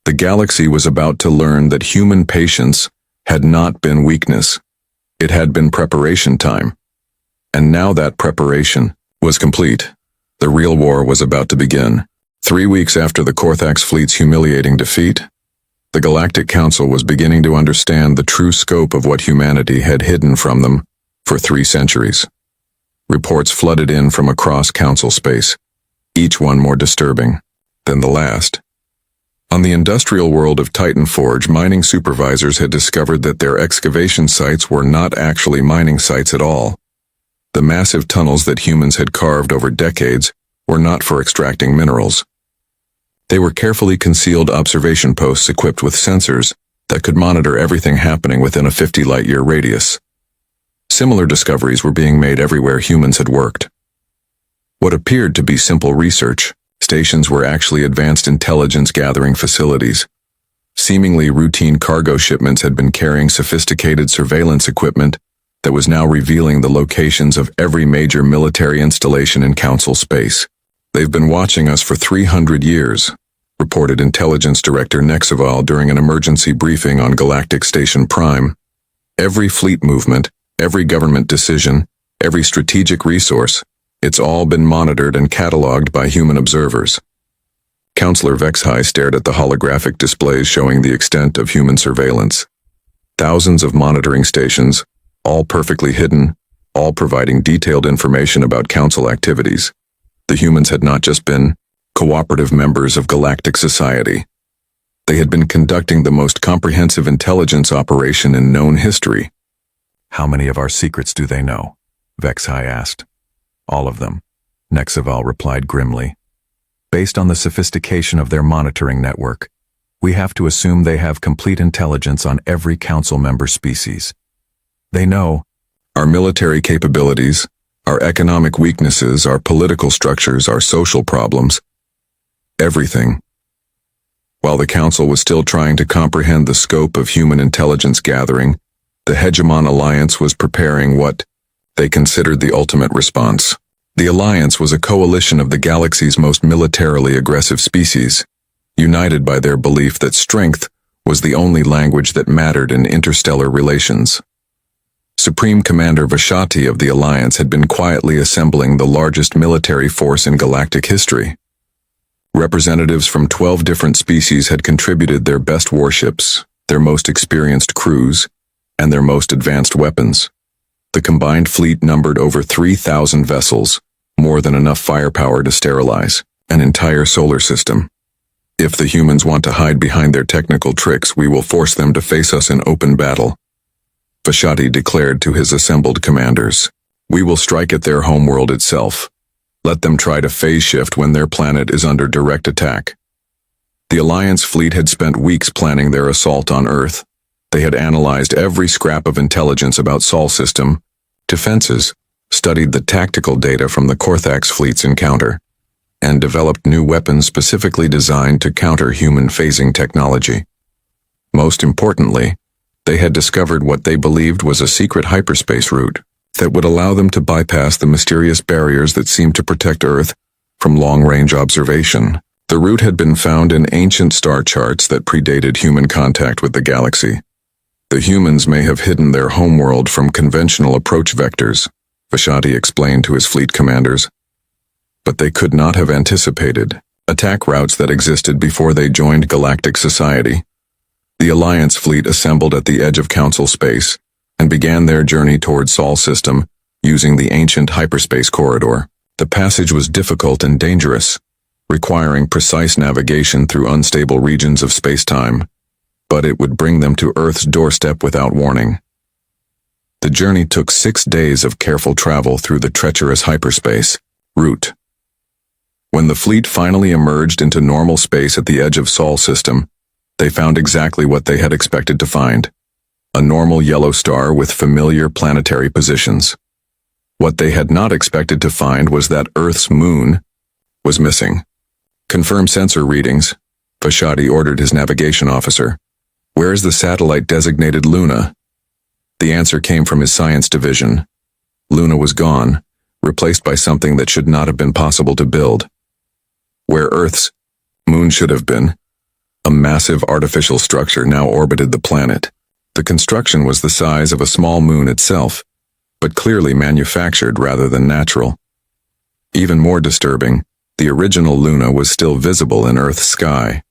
The galaxy was about to learn that human patience had not been weakness. It had been preparation time. And now that preparation was complete. The real war was about to begin. 3 weeks after the Korthax fleet's humiliating defeat, the Galactic Council was beginning to understand the true scope of what humanity had hidden from them for 3 centuries. Reports flooded in from across council space, each one more disturbing than the last. On the industrial world of Titan Forge, mining supervisors had discovered that their excavation sites were not actually mining sites at all. The massive tunnels that humans had carved over decades were not for extracting minerals. They were carefully concealed observation posts equipped with sensors that could monitor everything happening within a 50 light-year radius. Similar discoveries were being made everywhere humans had worked. What appeared to be simple research stations were actually advanced intelligence-gathering facilities. Seemingly routine cargo shipments had been carrying sophisticated surveillance equipment that was now revealing the locations of every major military installation in council space. "They've been watching us for 300 years, reported Intelligence Director Nexaval during an emergency briefing on Galactic Station Prime. "Every fleet movement, every government decision, every strategic resource, it's all been monitored and cataloged by human observers." Counselor Vexhai stared at the holographic displays showing the extent of human surveillance. Thousands of monitoring stations, all perfectly hidden, all providing detailed information about council activities. The humans had not just been cooperative members of galactic society. They had been conducting the most comprehensive intelligence operation in known history. "How many of our secrets do they know?" Vexhai asked. "All of them," Nexaval replied grimly. "Based on the sophistication of their monitoring network, we have to assume they have complete intelligence on every council member species. They know our military capabilities, our economic weaknesses, our political structures, our social problems, everything." While the council was still trying to comprehend the scope of human intelligence gathering, the Hegemon Alliance was preparing what they considered the ultimate response. The Alliance was a coalition of the galaxy's most militarily aggressive species, united by their belief that strength was the only language that mattered in interstellar relations. Supreme Commander Vashati of the Alliance had been quietly assembling the largest military force in galactic history. Representatives from 12 different species had contributed their best warships, their most experienced crews, and their most advanced weapons. The combined fleet numbered over 3,000 vessels, more than enough firepower to sterilize an entire solar system. "If the humans want to hide behind their technical tricks, we will force them to face us in open battle," Vashati declared to his assembled commanders. "We will strike at their homeworld itself. Let them try to phase shift when their planet is under direct attack." The Alliance fleet had spent weeks planning their assault on Earth. They had analyzed every scrap of intelligence about Sol system defenses, studied the tactical data from the Korthax fleet's encounter, and developed new weapons specifically designed to counter human phasing technology. Most importantly, they had discovered what they believed was a secret hyperspace route. that would allow them to bypass the mysterious barriers that seemed to protect Earth from long-range observation. The route had been found in ancient star charts that predated human contact with the galaxy. The humans may have hidden their homeworld from conventional approach vectors, Vashati explained to his fleet commanders. But they could not have anticipated attack routes that existed before they joined galactic society. The Alliance fleet assembled at the edge of Council space and began their journey toward Sol system using the ancient hyperspace corridor. The passage was difficult and dangerous, requiring precise navigation through unstable regions of space-time, but it would bring them to Earth's doorstep without warning. The journey took 6 days of careful travel through the treacherous hyperspace route. When the fleet finally emerged into normal space at the edge of Sol system, they found exactly what they had expected to find: a normal yellow star with familiar planetary positions. What they had not expected to find was that Earth's moon was missing. Confirm sensor readings, Vashati ordered his navigation officer. Where is the satellite designated Luna? The answer came from his science division. Luna was gone, replaced by something that should not have been possible to build. Where Earth's moon should have been, a massive artificial structure now orbited the planet. The construction was the size of a small moon itself, but clearly manufactured rather than natural. Even more disturbing, the original Luna was still visible in Earth's sky.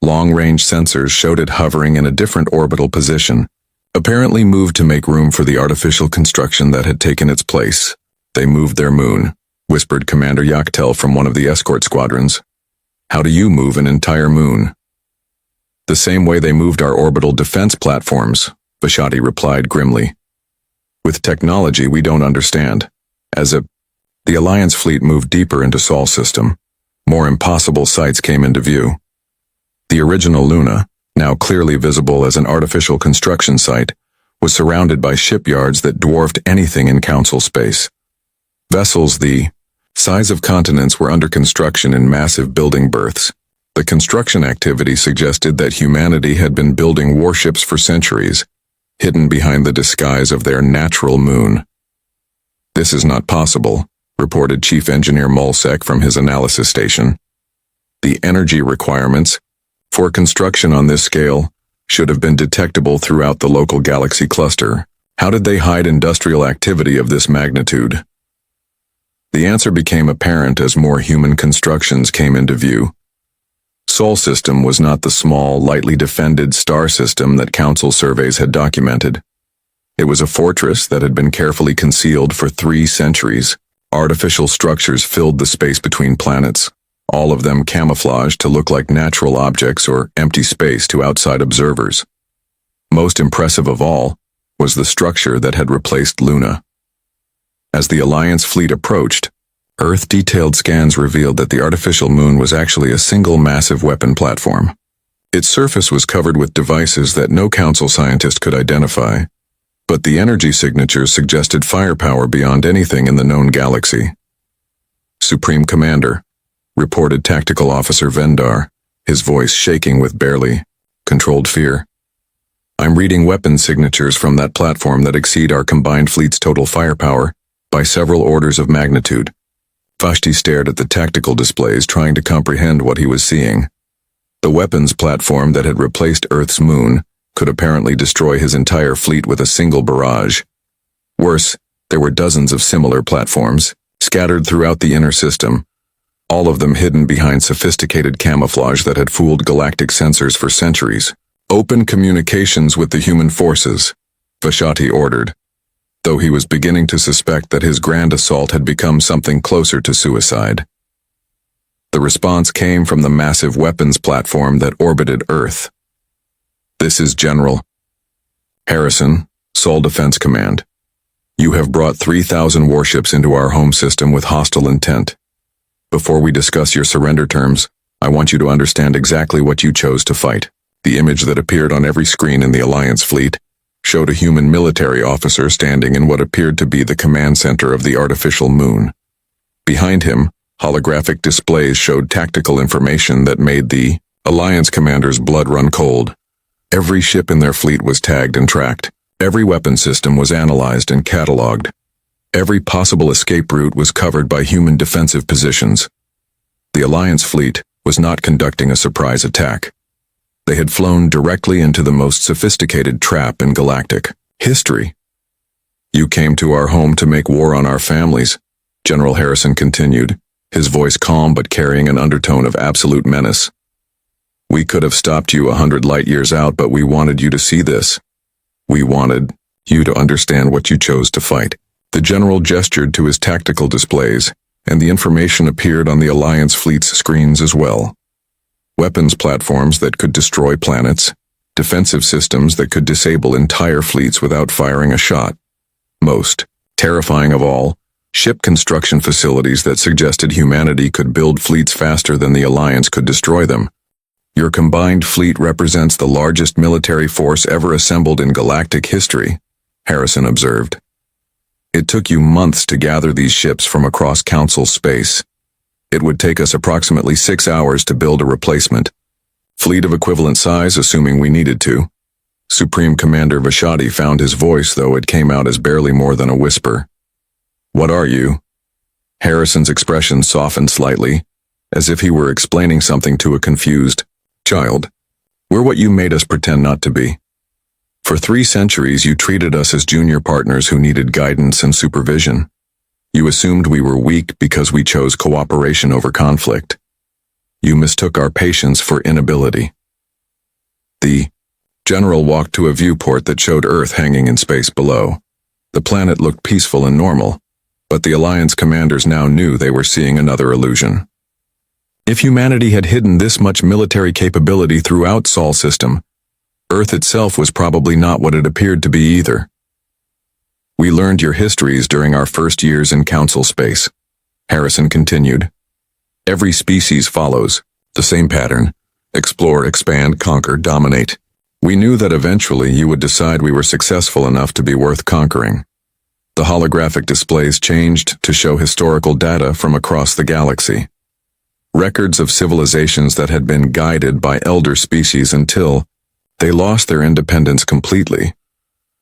Long-range sensors showed it hovering in a different orbital position, apparently moved to make room for the artificial construction that had taken its place. They moved their moon, whispered Commander Yaktel from one of the escort squadrons. How do you move an entire moon? The same way they moved our orbital defense platforms, Vashati replied grimly. With technology we don't understand. The Alliance fleet moved deeper into Sol system. More impossible sights came into view. The original Luna, now clearly visible as an artificial construction site, was surrounded by shipyards that dwarfed anything in Council space. Vessels the size of continents were under construction in massive building berths. The construction activity suggested that humanity had been building warships for centuries, hidden behind the disguise of their natural moon. This is not possible, reported Chief Engineer Mulsek from his analysis station. The energy requirements for construction on this scale should have been detectable throughout the local galaxy cluster. How did they hide industrial activity of this magnitude? The answer became apparent as more human constructions came into view. Sol system was not the small, lightly defended star system that Council surveys had documented. It was a fortress that had been carefully concealed for 3 centuries. Artificial structures filled the space between planets, all of them camouflaged to look like natural objects or empty space to outside observers. Most impressive of all was the structure that had replaced Luna. As the Alliance fleet approached, Earth-detailed scans revealed that the artificial moon was actually a single massive weapon platform. Its surface was covered with devices that no Council scientist could identify, but the energy signatures suggested firepower beyond anything in the known galaxy. Supreme Commander, reported Tactical Officer Vendar, his voice shaking with barely controlled fear. I'm reading weapon signatures from that platform that exceed our combined fleet's total firepower by several orders of magnitude. Vashti stared at the tactical displays, trying to comprehend what he was seeing. The weapons platform that had replaced Earth's moon could apparently destroy his entire fleet with a single barrage. Worse, there were dozens of similar platforms, scattered throughout the inner system, all of them hidden behind sophisticated camouflage that had fooled galactic sensors for centuries. Open communications with the human forces, Vashati ordered, though he was beginning to suspect that his grand assault had become something closer to suicide. The response came from the massive weapons platform that orbited Earth. This is General Harrison, Sol Defense Command. You have brought 3,000 warships into our home system with hostile intent. Before we discuss your surrender terms, I want you to understand exactly what you chose to fight. The image that appeared on every screen in the Alliance fleet showed a human military officer standing in what appeared to be the command center of the artificial moon. Behind him, holographic displays showed tactical information that made the Alliance commander's blood run cold. Every ship in their fleet was tagged and tracked, Every weapon system was analyzed and cataloged. Every possible escape route was covered by human defensive positions. The Alliance fleet was not conducting a surprise attack. They had flown directly into the most sophisticated trap in galactic history. "You came to our home to make war on our families," General Harrison continued, his voice calm but carrying an undertone of absolute menace. "We could have stopped you 100 light years out, but we wanted you to see this. We wanted you to understand what you chose to fight." The general gestured to his tactical displays, and the information appeared on the Alliance fleet's screens as well. Weapons platforms that could destroy planets, defensive systems that could disable entire fleets without firing a shot. Most terrifying of all, ship construction facilities that suggested humanity could build fleets faster than the Alliance could destroy them. "Your combined fleet represents the largest military force ever assembled in galactic history," Harrison observed. "It took you months to gather these ships from across Council space. It would take us approximately 6 hours to build a replacement. Fleet of equivalent size, assuming we needed to." Supreme Commander Vashati found his voice, though it came out as barely more than a whisper. "What are you?" Harrison's expression softened slightly, as if he were explaining something to a confused child. "We're what you made us pretend not to be. For 3 centuries you treated us as junior partners who needed guidance and supervision. You assumed we were weak because we chose cooperation over conflict. You mistook our patience for inability." The general walked to a viewport that showed Earth hanging in space below. The planet looked peaceful and normal, but the Alliance commanders now knew they were seeing another illusion. If humanity had hidden this much military capability throughout Sol system, Earth itself was probably not what it appeared to be either. "We learned your histories during our first years in Council space," Harrison continued. "Every species follows the same pattern: explore, expand, conquer, dominate. We knew that eventually you would decide we were successful enough to be worth conquering. The holographic displays changed to show historical data from across the galaxy. Records of civilizations that had been guided by elder species until they lost their independence completely.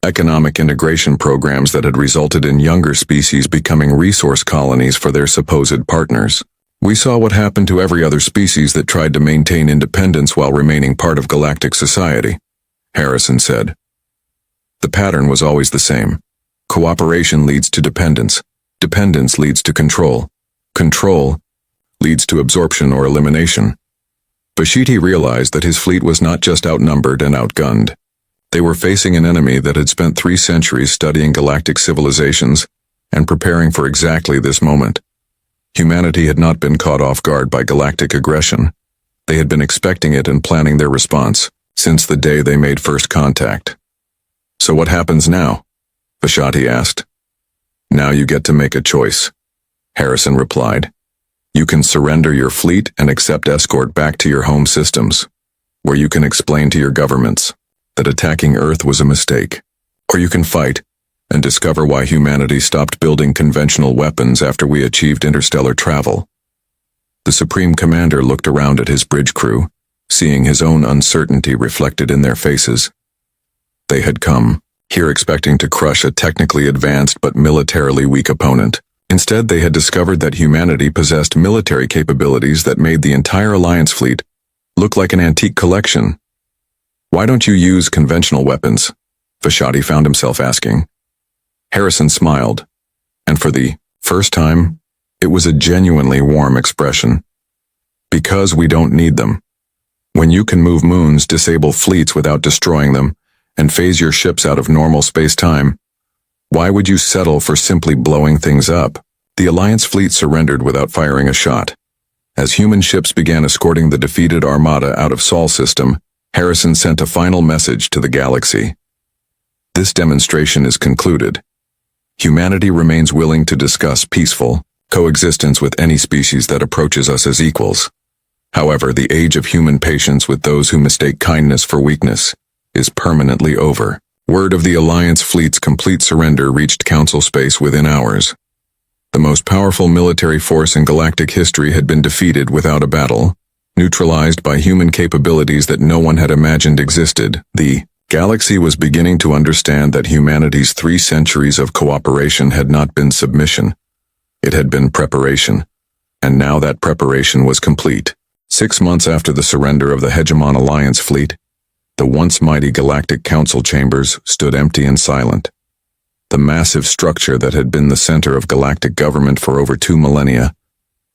Economic integration programs that had resulted in younger species becoming resource colonies for their supposed partners. We saw what happened to every other species that tried to maintain independence while remaining part of galactic society," Harrison said. "The pattern was always the same. Cooperation leads to dependence. Dependence leads to control. Control leads to absorption or elimination." Vashiti realized that his fleet was not just outnumbered and outgunned. They were facing an enemy that had spent 3 centuries studying galactic civilizations and preparing for exactly this moment. Humanity had not been caught off guard by galactic aggression. They had been expecting it and planning their response since the day they made first contact. "So what happens now?" Vashati asked. "Now you get to make a choice," Harrison replied. "You can surrender your fleet and accept escort back to your home systems, where you can explain to your governments that attacking Earth was a mistake. Or you can fight and discover why humanity stopped building conventional weapons after we achieved interstellar travel." The Supreme Commander looked around at his bridge crew, seeing his own uncertainty reflected in their faces. They had come here expecting to crush a technically advanced but militarily weak opponent. Instead, they had discovered that humanity possessed military capabilities that made the entire Alliance fleet look like an antique collection. "Why don't you use conventional weapons?" Vashati found himself asking. Harrison smiled, and for the first time, it was a genuinely warm expression. "Because we don't need them. When you can move moons, disable fleets without destroying them, and phase your ships out of normal space-time, why would you settle for simply blowing things up?" The Alliance fleet surrendered without firing a shot. As human ships began escorting the defeated armada out of Sol system, Harrison sent a final message to the galaxy. "This demonstration is concluded. Humanity remains willing to discuss peaceful coexistence with any species that approaches us as equals. However, the age of human patience with those who mistake kindness for weakness is permanently over." Word of the Alliance fleet's complete surrender reached Council space within hours. The most powerful military force in galactic history had been defeated without a battle, neutralized by human capabilities that no one had imagined existed. The Galaxy was beginning to understand that humanity's 3 centuries of cooperation had not been submission. It had been preparation. And now that preparation was complete. 6 months after the surrender of the Hegemon Alliance fleet, the once mighty Galactic Council chambers stood empty and silent. The massive structure that had been the center of galactic government for over 2 millennia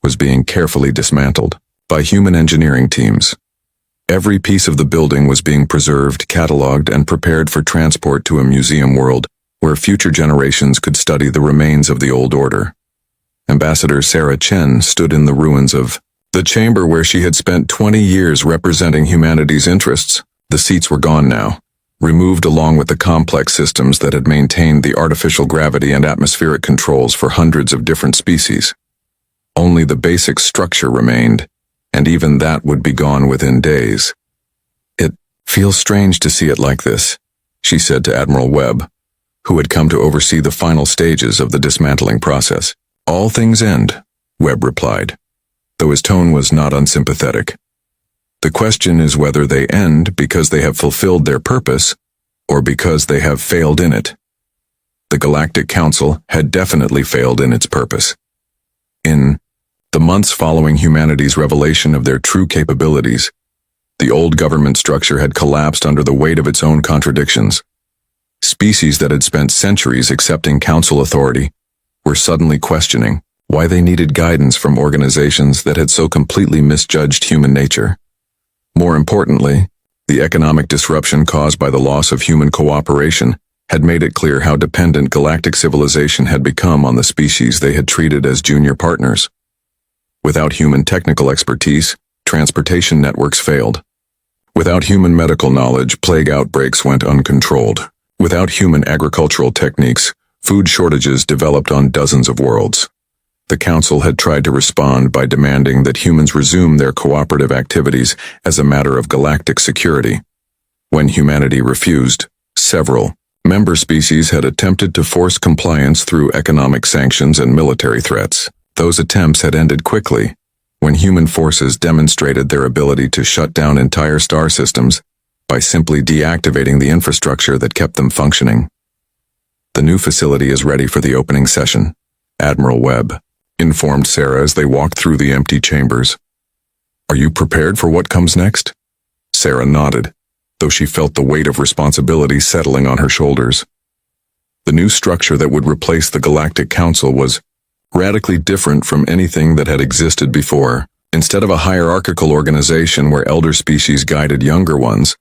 was being carefully dismantled by human engineering teams. Every piece of the building was being preserved, cataloged, and prepared for transport to a museum world where future generations could study the remains of the old order. Ambassador Sarah Chen stood in the ruins of the chamber where she had spent 20 years representing humanity's interests. The seats were gone now, removed along with the complex systems that had maintained the artificial gravity and atmospheric controls for hundreds of different species. Only the basic structure remained, and even that would be gone within days. "It feels strange to see it like this," she said to Admiral Webb, who had come to oversee the final stages of the dismantling process. "All things end," Webb replied, though his tone was not unsympathetic. "The question is whether they end because they have fulfilled their purpose, or because they have failed in it." The Galactic Council had definitely failed in its purpose. In the months following humanity's revelation of their true capabilities, the old government structure had collapsed under the weight of its own contradictions. Species that had spent centuries accepting council authority were suddenly questioning why they needed guidance from organizations that had so completely misjudged human nature. More importantly, the economic disruption caused by the loss of human cooperation had made it clear how dependent galactic civilization had become on the species they had treated as junior partners. Without human technical expertise, transportation networks failed. Without human medical knowledge, plague outbreaks went uncontrolled. Without human agricultural techniques, food shortages developed on dozens of worlds. The Council had tried to respond by demanding that humans resume their cooperative activities as a matter of galactic security. When humanity refused, several member species had attempted to force compliance through economic sanctions and military threats. Those attempts had ended quickly, when human forces demonstrated their ability to shut down entire star systems by simply deactivating the infrastructure that kept them functioning. "The new facility is ready for the opening session," Admiral Webb informed Sarah as they walked through the empty chambers. "Are you prepared for what comes next?" Sarah nodded, though she felt the weight of responsibility settling on her shoulders. The new structure that would replace the Galactic Council was radically different from anything that had existed before. Instead of a hierarchical organization where elder species guided younger ones,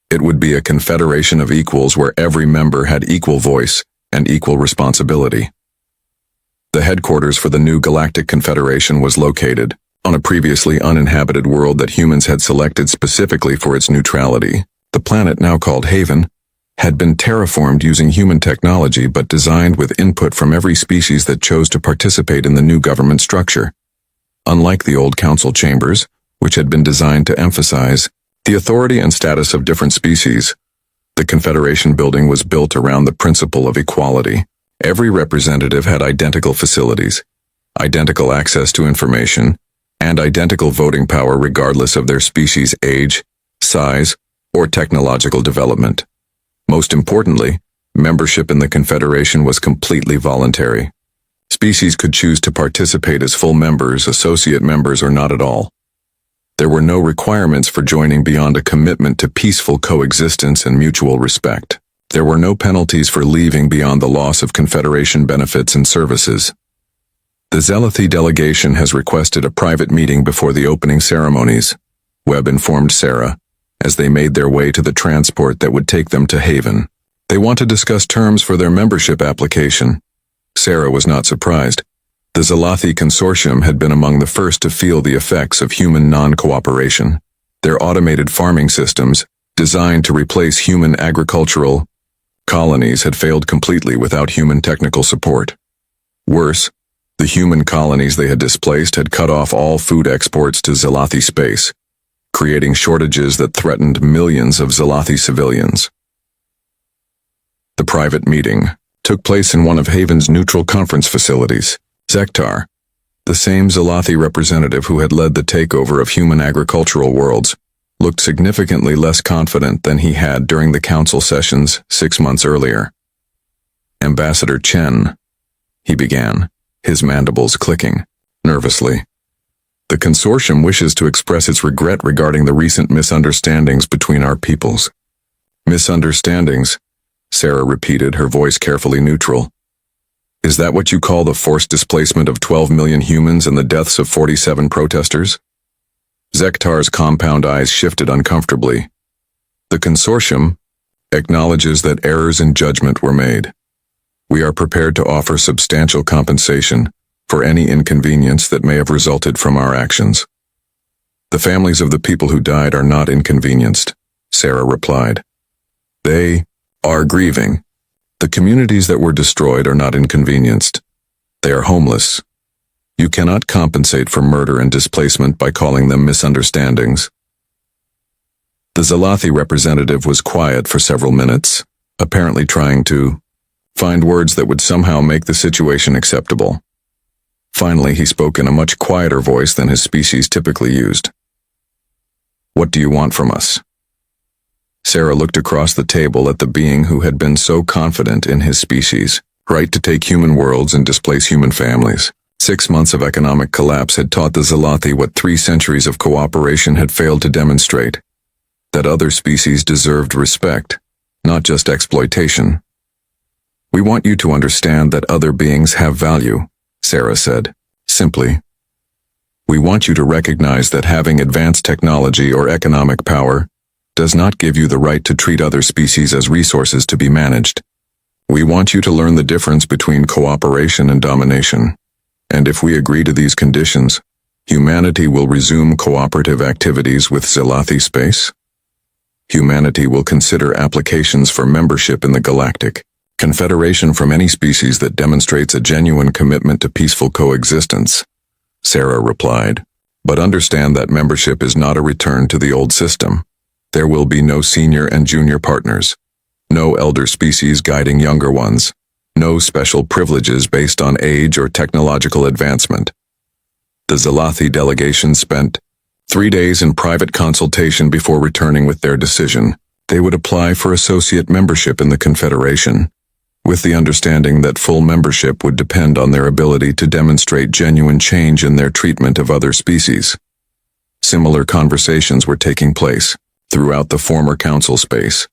it would be a confederation of equals where every member had equal voice and equal responsibility. The headquarters for the new Galactic Confederation was located on a previously uninhabited world that humans had selected specifically for its neutrality. The planet, now called Haven, had been terraformed using human technology but designed with input from every species that chose to participate in the new government structure. Unlike the old council chambers, which had been designed to emphasize the authority and status of different species, the Confederation building was built around the principle of equality. Every representative had identical facilities, identical access to information, and identical voting power regardless of their species' age, size, or technological development. Most importantly, membership in the Confederation was completely voluntary. Species could choose to participate as full members, associate members, or not at all. There were no requirements for joining beyond a commitment to peaceful coexistence and mutual respect. There were no penalties for leaving beyond the loss of Confederation benefits and services. "The Zealothi delegation has requested a private meeting before the opening ceremonies," Webb informed Sarah, as they made their way to the transport that would take them to Haven. "They want to discuss terms for their membership application." Sarah was not surprised. The Zealothi Consortium had been among the first to feel the effects of human non-cooperation. Their automated farming systems, designed to replace human agricultural colonies, had failed completely without human technical support. Worse, the human colonies they had displaced had cut off all food exports to Zealothi space, creating shortages that threatened millions of Zealothi civilians. The private meeting took place in one of Haven's neutral conference facilities. Zektar, the same Zealothi representative who had led the takeover of human agricultural worlds, looked significantly less confident than he had during the council sessions 6 months earlier. Ambassador Chen, he began, his mandibles clicking, nervously. The consortium wishes to express its regret regarding the recent misunderstandings between our peoples. Misunderstandings, Sarah repeated, her voice carefully neutral. Is that what you call the forced displacement of 12 million humans and the deaths of 47 protesters? Zektar's compound eyes shifted uncomfortably. The consortium acknowledges that errors in judgment were made. We are prepared to offer substantial compensation for any inconvenience that may have resulted from our actions. The families of the people who died are not inconvenienced, Sarah replied. They are grieving. The communities that were destroyed are not inconvenienced. They are homeless. You cannot compensate for murder and displacement by calling them misunderstandings. The Zalathi representative was quiet for several minutes, apparently trying to find words that would somehow make the situation acceptable. Finally, he spoke in a much quieter voice than his species typically used. What do you want from us? Sarah looked across the table at the being who had been so confident in his species' right to take human worlds and displace human families. 6 months of economic collapse had taught the Zalathi what 3 centuries of cooperation had failed to demonstrate: that other species deserved respect, not just exploitation. We want you to understand that other beings have value, Sarah said, simply. We want you to recognize that having advanced technology or economic power does not give you the right to treat other species as resources to be managed. We want you to learn the difference between cooperation and domination. And if we agree to these conditions, humanity will resume cooperative activities with Zalathi space. Humanity will consider applications for membership in the Galactic Confederation from any species that demonstrates a genuine commitment to peaceful coexistence, Sarah replied. But understand that membership is not a return to the old system. There will be no senior and junior partners, no elder species guiding younger ones, no special privileges based on age or technological advancement. The Zalathi delegation spent 3 days in private consultation before returning with their decision. They would apply for associate membership in the Confederation, with the understanding that full membership would depend on their ability to demonstrate genuine change in their treatment of other species. Similar conversations were taking place throughout the former council space.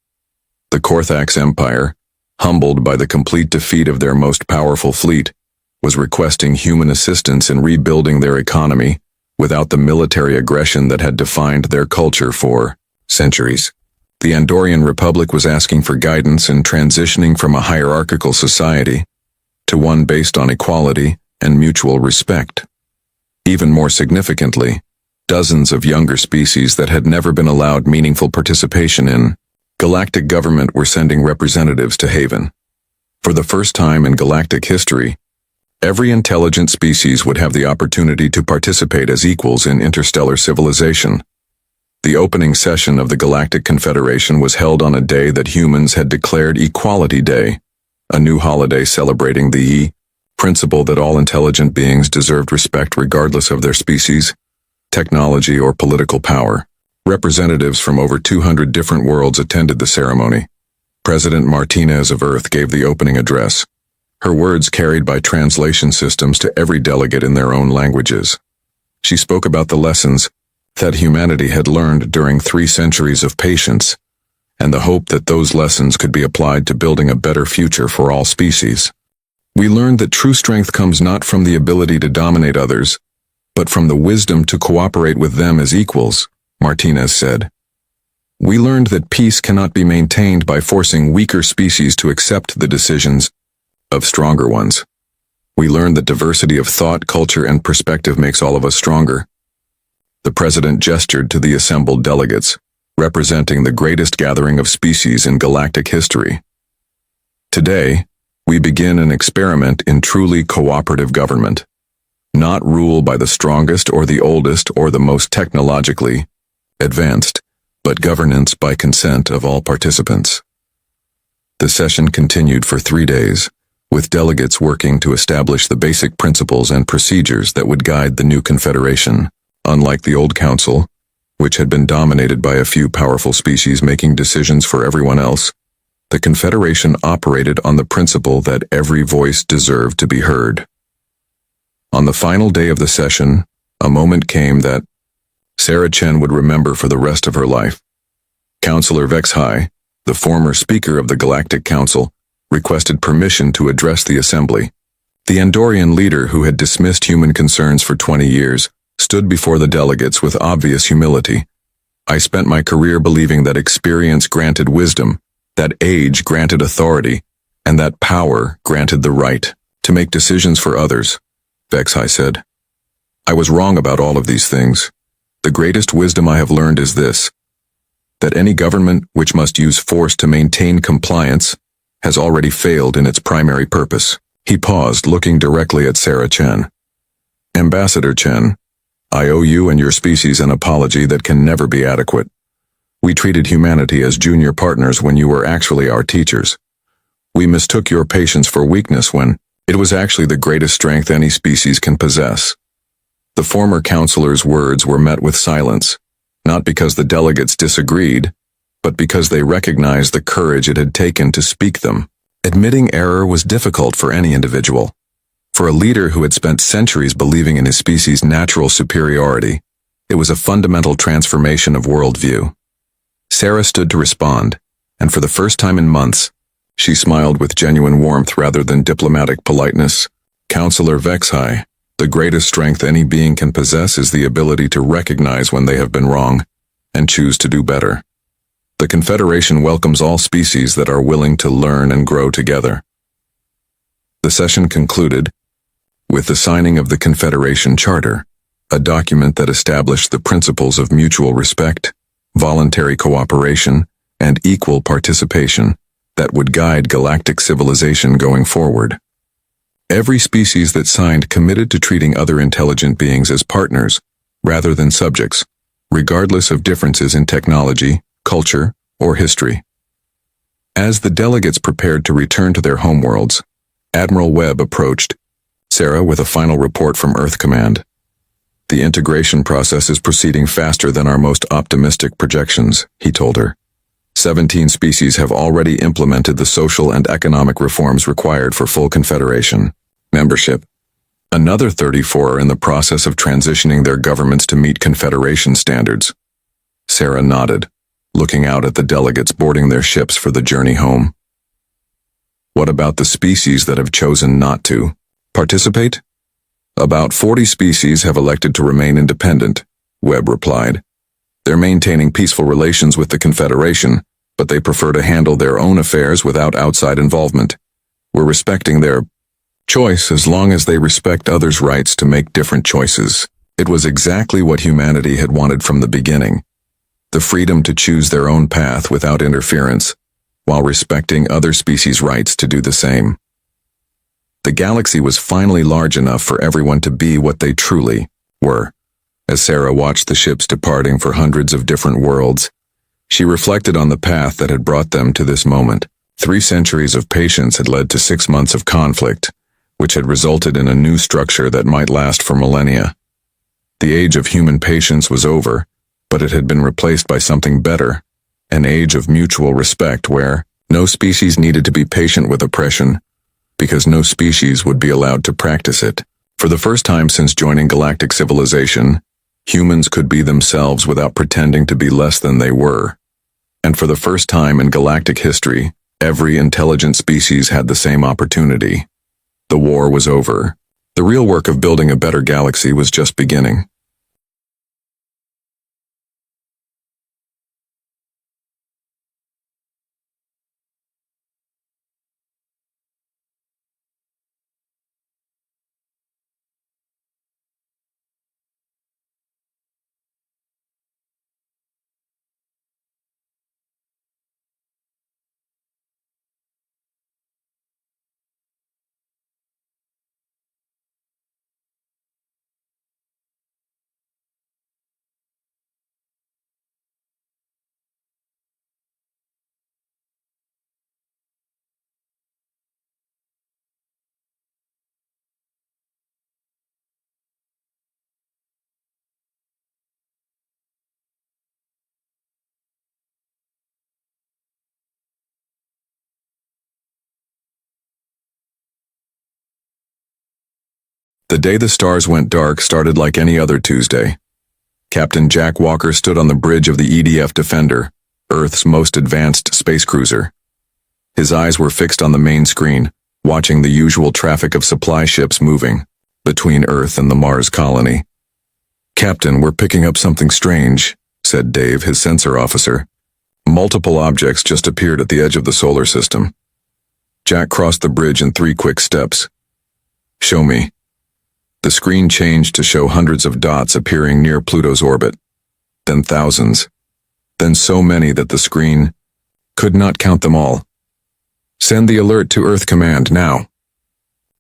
The Korthax Empire, humbled by the complete defeat of their most powerful fleet, was requesting human assistance in rebuilding their economy without the military aggression that had defined their culture for centuries. The Andorian Republic was asking for guidance in transitioning from a hierarchical society to one based on equality and mutual respect. Even more significantly, dozens of younger species that had never been allowed meaningful participation in galactic government were sending representatives to Haven. For the first time in galactic history, every intelligent species would have the opportunity to participate as equals in interstellar civilization. The opening session of the Galactic Confederation was held on a day that humans had declared Equality Day, a new holiday celebrating the principle that all intelligent beings deserved respect regardless of their species, technology, or political power. Representatives from over 200 different worlds attended the ceremony. President Martinez of Earth gave the opening address, her words carried by translation systems to every delegate in their own languages. She spoke about the lessons that humanity had learned during 3 centuries of patience, and the hope that those lessons could be applied to building a better future for all species. We learned that true strength comes not from the ability to dominate others, but from the wisdom to cooperate with them as equals, Martinez said. We learned that peace cannot be maintained by forcing weaker species to accept the decisions of stronger ones. We learned that diversity of thought, culture, and perspective makes all of us stronger. The president gestured to the assembled delegates, representing the greatest gathering of species in galactic history. Today, we begin an experiment in truly cooperative government. Not rule by the strongest or the oldest or the most technologically advanced, but governance by consent of all participants. The session continued for 3 days, with delegates working to establish the basic principles and procedures that would guide the new confederation. Unlike the old council, which had been dominated by a few powerful species making decisions for everyone else, the Confederation operated on the principle that every voice deserved to be heard. On the final day of the session, a moment came that Sarah Chen would remember for the rest of her life. Councillor Vexhai, the former Speaker of the Galactic Council, requested permission to address the Assembly. The Andorian leader who had dismissed human concerns for 20 years stood before the delegates with obvious humility. I spent my career believing that experience granted wisdom, that age granted authority, and that power granted the right to make decisions for others, Vexhai said. I was wrong about all of these things. The greatest wisdom I have learned is this, that any government which must use force to maintain compliance has already failed in its primary purpose. He paused, looking directly at Sarah Chen. Ambassador Chen, I owe you and your species an apology that can never be adequate. We treated humanity as junior partners when you were actually our teachers. We mistook your patience for weakness when it was actually the greatest strength any species can possess. The former counselor's words were met with silence, not because the delegates disagreed, but because they recognized the courage it had taken to speak them. Admitting error was difficult for any individual. For a leader who had spent centuries believing in his species' natural superiority, it was a fundamental transformation of worldview. Sarah stood to respond, and for the first time in months, she smiled with genuine warmth rather than diplomatic politeness. Councillor Vexhai, the greatest strength any being can possess is the ability to recognize when they have been wrong and choose to do better. The Confederation welcomes all species that are willing to learn and grow together. The session concluded with the signing of the Confederation Charter, a document that established the principles of mutual respect, voluntary cooperation, and equal participation that would guide galactic civilization going forward. Every species that signed committed to treating other intelligent beings as partners rather than subjects, regardless of differences in technology, culture, or history. As the delegates prepared to return to their homeworlds, Admiral Webb approached Sarah with a final report from Earth Command. The integration process is proceeding faster than our most optimistic projections, he told her. 17 species have already implemented the social and economic reforms required for full Confederation membership. Another 34 are in the process of transitioning their governments to meet Confederation standards. Sarah nodded, looking out at the delegates boarding their ships for the journey home. What about the species that have chosen not to participate? About 40 species have elected to remain independent, Webb replied. They're maintaining peaceful relations with the Confederation, but they prefer to handle their own affairs without outside involvement. We're respecting their choice as long as they respect others' rights to make different choices. It was exactly what humanity had wanted from the beginning. The freedom to choose their own path without interference, while respecting other species' rights to do the same. The galaxy was finally large enough for everyone to be what they truly were. As Sarah watched the ships departing for hundreds of different worlds, she reflected on the path that had brought them to this moment. 3 centuries of patience had led to 6 months of conflict, which had resulted in a new structure that might last for millennia. The age of human patience was over, but it had been replaced by something better, an age of mutual respect where no species needed to be patient with oppression, because no species would be allowed to practice it. For the first time since joining galactic civilization, humans could be themselves without pretending to be less than they were. And for the first time in galactic history, every intelligent species had the same opportunity. The war was over. The real work of building a better galaxy was just beginning. The day the stars went dark started like any other Tuesday. Captain Jack Walker stood on the bridge of the EDF Defender, Earth's most advanced space cruiser. His eyes were fixed on the main screen, watching the usual traffic of supply ships moving between Earth and the Mars colony. "Captain, we're picking up something strange," said Dave, his sensor officer. "Multiple objects just appeared at the edge of the solar system." Jack crossed the bridge in 3 quick steps. "Show me." The screen changed to show hundreds of dots appearing near Pluto's orbit, then thousands, then so many that the screen could not count them all. "Send the alert to Earth Command now."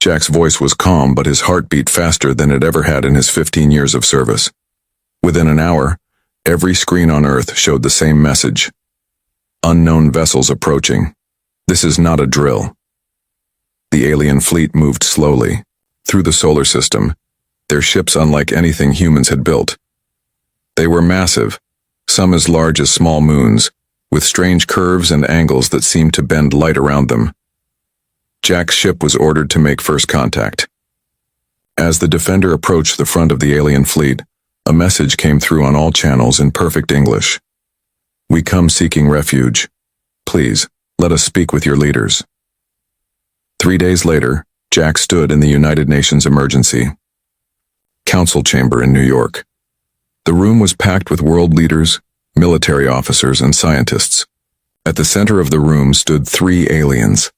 Jack's voice was calm, but his heart beat faster than it ever had in his 15 years of service. Within an hour, every screen on Earth showed the same message. Unknown vessels approaching. This is not a drill. The alien fleet moved slowly through the solar system, their ships unlike anything humans had built. They were massive, some as large as small moons, with strange curves and angles that seemed to bend light around them. Jack's ship was ordered to make first contact. As the Defender approached the front of the alien fleet, a message came through on all channels in perfect English. "We come seeking refuge. Please, let us speak with your leaders." 3 days later, Jack stood in the United Nations Emergency Council chamber in New York. The room was packed with world leaders, military officers, and scientists. At the center of the room stood 3 aliens.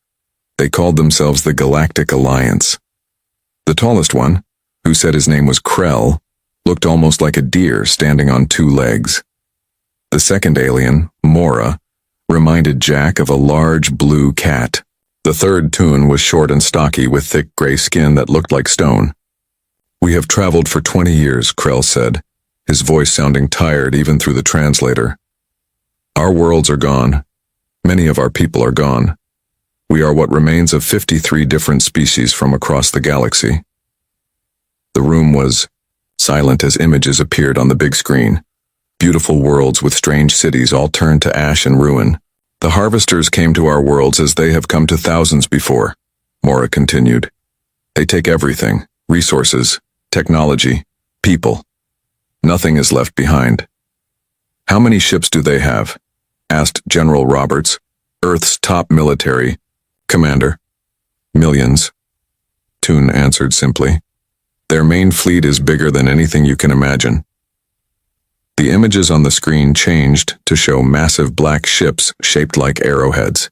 They called themselves the Galactic Alliance. The tallest one, who said his name was Krell, looked almost like a deer standing on 2 legs. The second alien, Mora, reminded Jack of a large blue cat. The third Toon was short and stocky with thick gray skin that looked like stone. "We have traveled for 20 years, Krell said, his voice sounding tired even through the translator. "Our worlds are gone. Many of our people are gone. We are what remains of 53 different species from across the galaxy." The room was silent as images appeared on the big screen. Beautiful worlds with strange cities all turned to ash and ruin. "The harvesters came to our worlds as they have come to thousands before," Mora continued. "They take everything, resources, technology, people. Nothing is left behind." "How many ships do they have?" asked General Roberts, Earth's top military commander. "Millions," Toon answered simply. "Their main fleet is bigger than anything you can imagine." The images on the screen changed to show massive black ships shaped like arrowheads.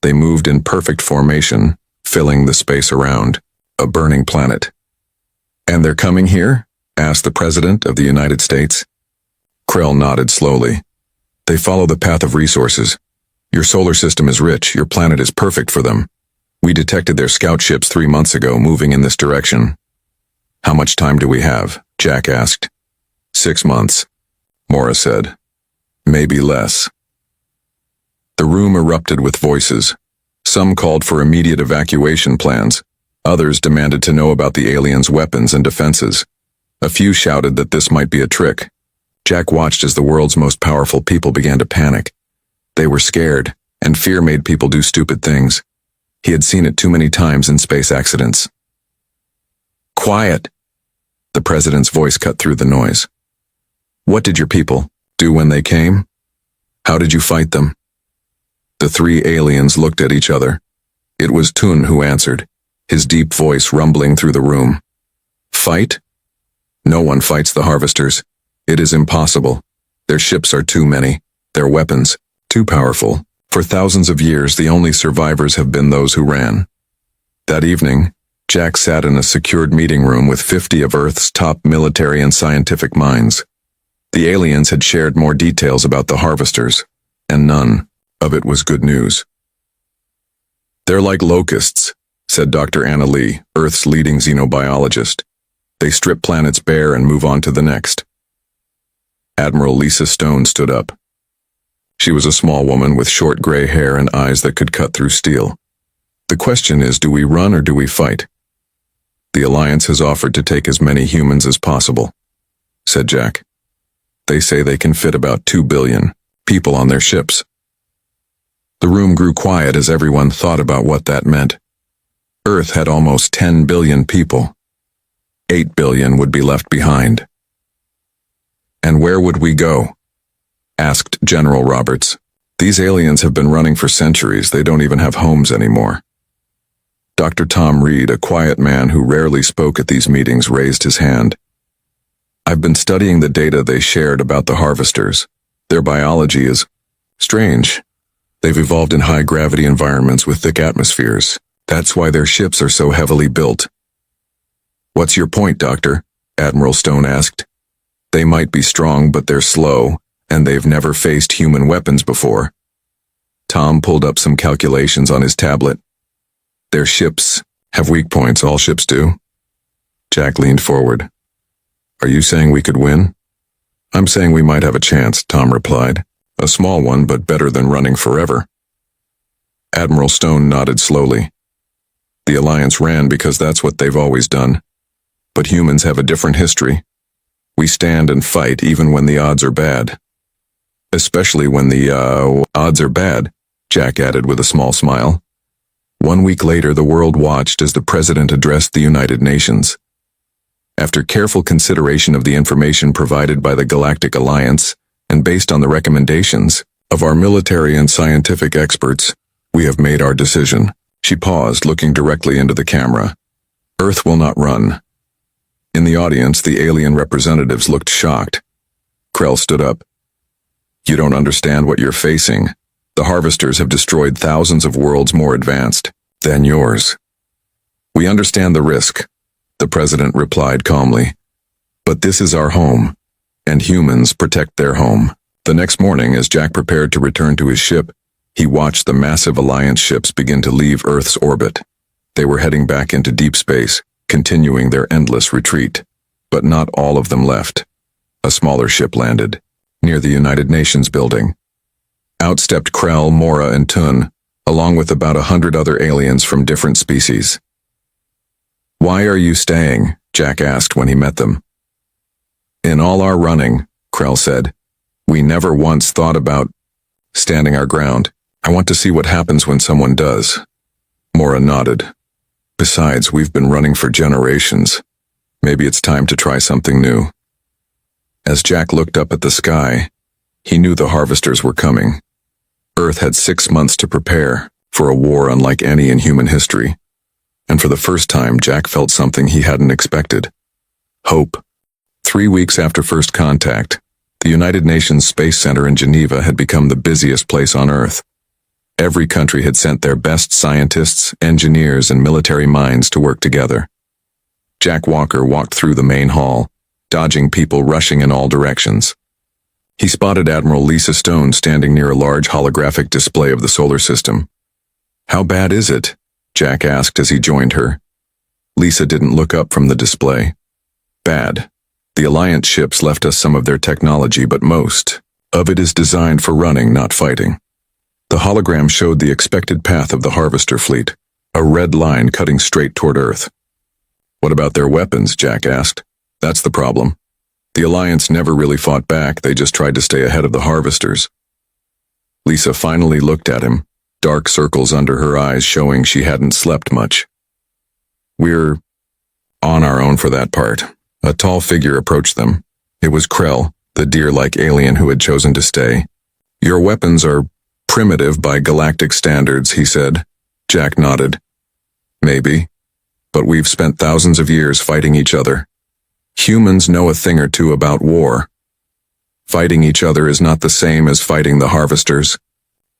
They moved in perfect formation, filling the space around, a burning planet. "And they're coming here?" asked the President of the United States. Krell nodded slowly. "They follow the path of resources. Your solar system is rich, your planet is perfect for them. We detected their scout ships 3 months ago moving in this direction." "How much time do we have?" Jack asked. 6 months. Mora said. "Maybe less." The room erupted with voices. Some called for immediate evacuation plans. Others demanded to know about the aliens' weapons and defenses. A few shouted that this might be a trick. Jack watched as the world's most powerful people began to panic. They were scared, and fear made people do stupid things. He had seen it too many times in space accidents. "Quiet!" The President's voice cut through the noise. "What did your people do when they came? How did you fight them?" The 3 aliens looked at each other. It was Toon who answered, his deep voice rumbling through the room. "Fight? No one fights the harvesters. It is impossible. Their ships are too many, their weapons too powerful. For thousands of years, the only survivors have been those who ran." That evening, Jack sat in a secured meeting room with 50 of Earth's top military and scientific minds. The aliens had shared more details about the harvesters, and none of it was good news. "They're like locusts," said Dr. Anna Lee, Earth's leading xenobiologist. "They strip planets bare and move on to the next." Admiral Lisa Stone stood up. She was a small woman with short gray hair and eyes that could cut through steel. "The question is, do we run or do we fight? The Alliance has offered to take as many humans as possible," said Jack. "They say they can fit about 2 billion people on their ships." The room grew quiet as everyone thought about what that meant. Earth had almost 10 billion people. 8 billion would be left behind. And where would we go? Asked General Roberts. These aliens have been running for centuries. They don't even have homes anymore. Dr. Tom Reed, a quiet man who rarely spoke at these meetings, raised his hand. I've been studying the data they shared about the harvesters. Their biology is strange. They've evolved in high-gravity environments with thick atmospheres. That's why their ships are so heavily built. What's your point, Doctor? Admiral Stone asked. They might be strong, but they're slow, and they've never faced human weapons before. Tom pulled up some calculations on his tablet. Their ships have weak points, all ships do. Jack leaned forward. Are you saying we could win? I'm saying we might have a chance, Tom replied. A small one, but better than running forever. Admiral Stone nodded slowly. The Alliance ran because that's what they've always done. But humans have a different history. We stand and fight even when the odds are bad. Especially when the, odds are bad, Jack added with a small smile. 1 week later, the world watched as the President addressed the United Nations. After careful consideration of the information provided by the Galactic Alliance, and based on the recommendations of our military and scientific experts, we have made our decision. She paused, looking directly into the camera. Earth will not run. In the audience, the alien representatives looked shocked. Krell stood up. You don't understand what you're facing. The harvesters have destroyed thousands of worlds more advanced than yours. We understand the risk, the President replied calmly. But this is our home, and humans protect their home. The next morning, as Jack prepared to return to his ship, he watched the massive Alliance ships begin to leave Earth's orbit. They were heading back into deep space, continuing their endless retreat. But not all of them left. A smaller ship landed, near the United Nations building. Out stepped Krell, Mora, and Tun, along with about 100 other aliens from different species. Why are you staying? Jack asked when he met them. In all our running, Krell said, we never once thought about standing our ground. I want to see what happens when someone does. Mora nodded. Besides, we've been running for generations. Maybe it's time to try something new. As Jack looked up at the sky, he knew the harvesters were coming. Earth had 6 months to prepare for a war unlike any in human history. And for the first time, Jack felt something he hadn't expected. Hope. 3 weeks after first contact, the United Nations Space Center in Geneva had become the busiest place on Earth. Every country had sent their best scientists, engineers, and military minds to work together. Jack Walker walked through the main hall, dodging people rushing in all directions. He spotted Admiral Lisa Stone standing near a large holographic display of the solar system. How bad is it? Jack asked as he joined her. Lisa didn't look up from the display. Bad. The Alliance ships left us some of their technology, but most of it is designed for running, not fighting. The hologram showed the expected path of the harvester fleet, a red line cutting straight toward Earth. What about their weapons? Jack asked. That's the problem. The Alliance never really fought back, they just tried to stay ahead of the harvesters. Lisa finally looked at him, dark circles under her eyes showing she hadn't slept much. We're on our own for that part. A tall figure approached them. It was Krell, the deer-like alien who had chosen to stay. Your weapons are primitive by galactic standards, he said. Jack nodded. Maybe. But we've spent thousands of years fighting each other. Humans know a thing or two about war. Fighting each other is not the same as fighting the harvesters,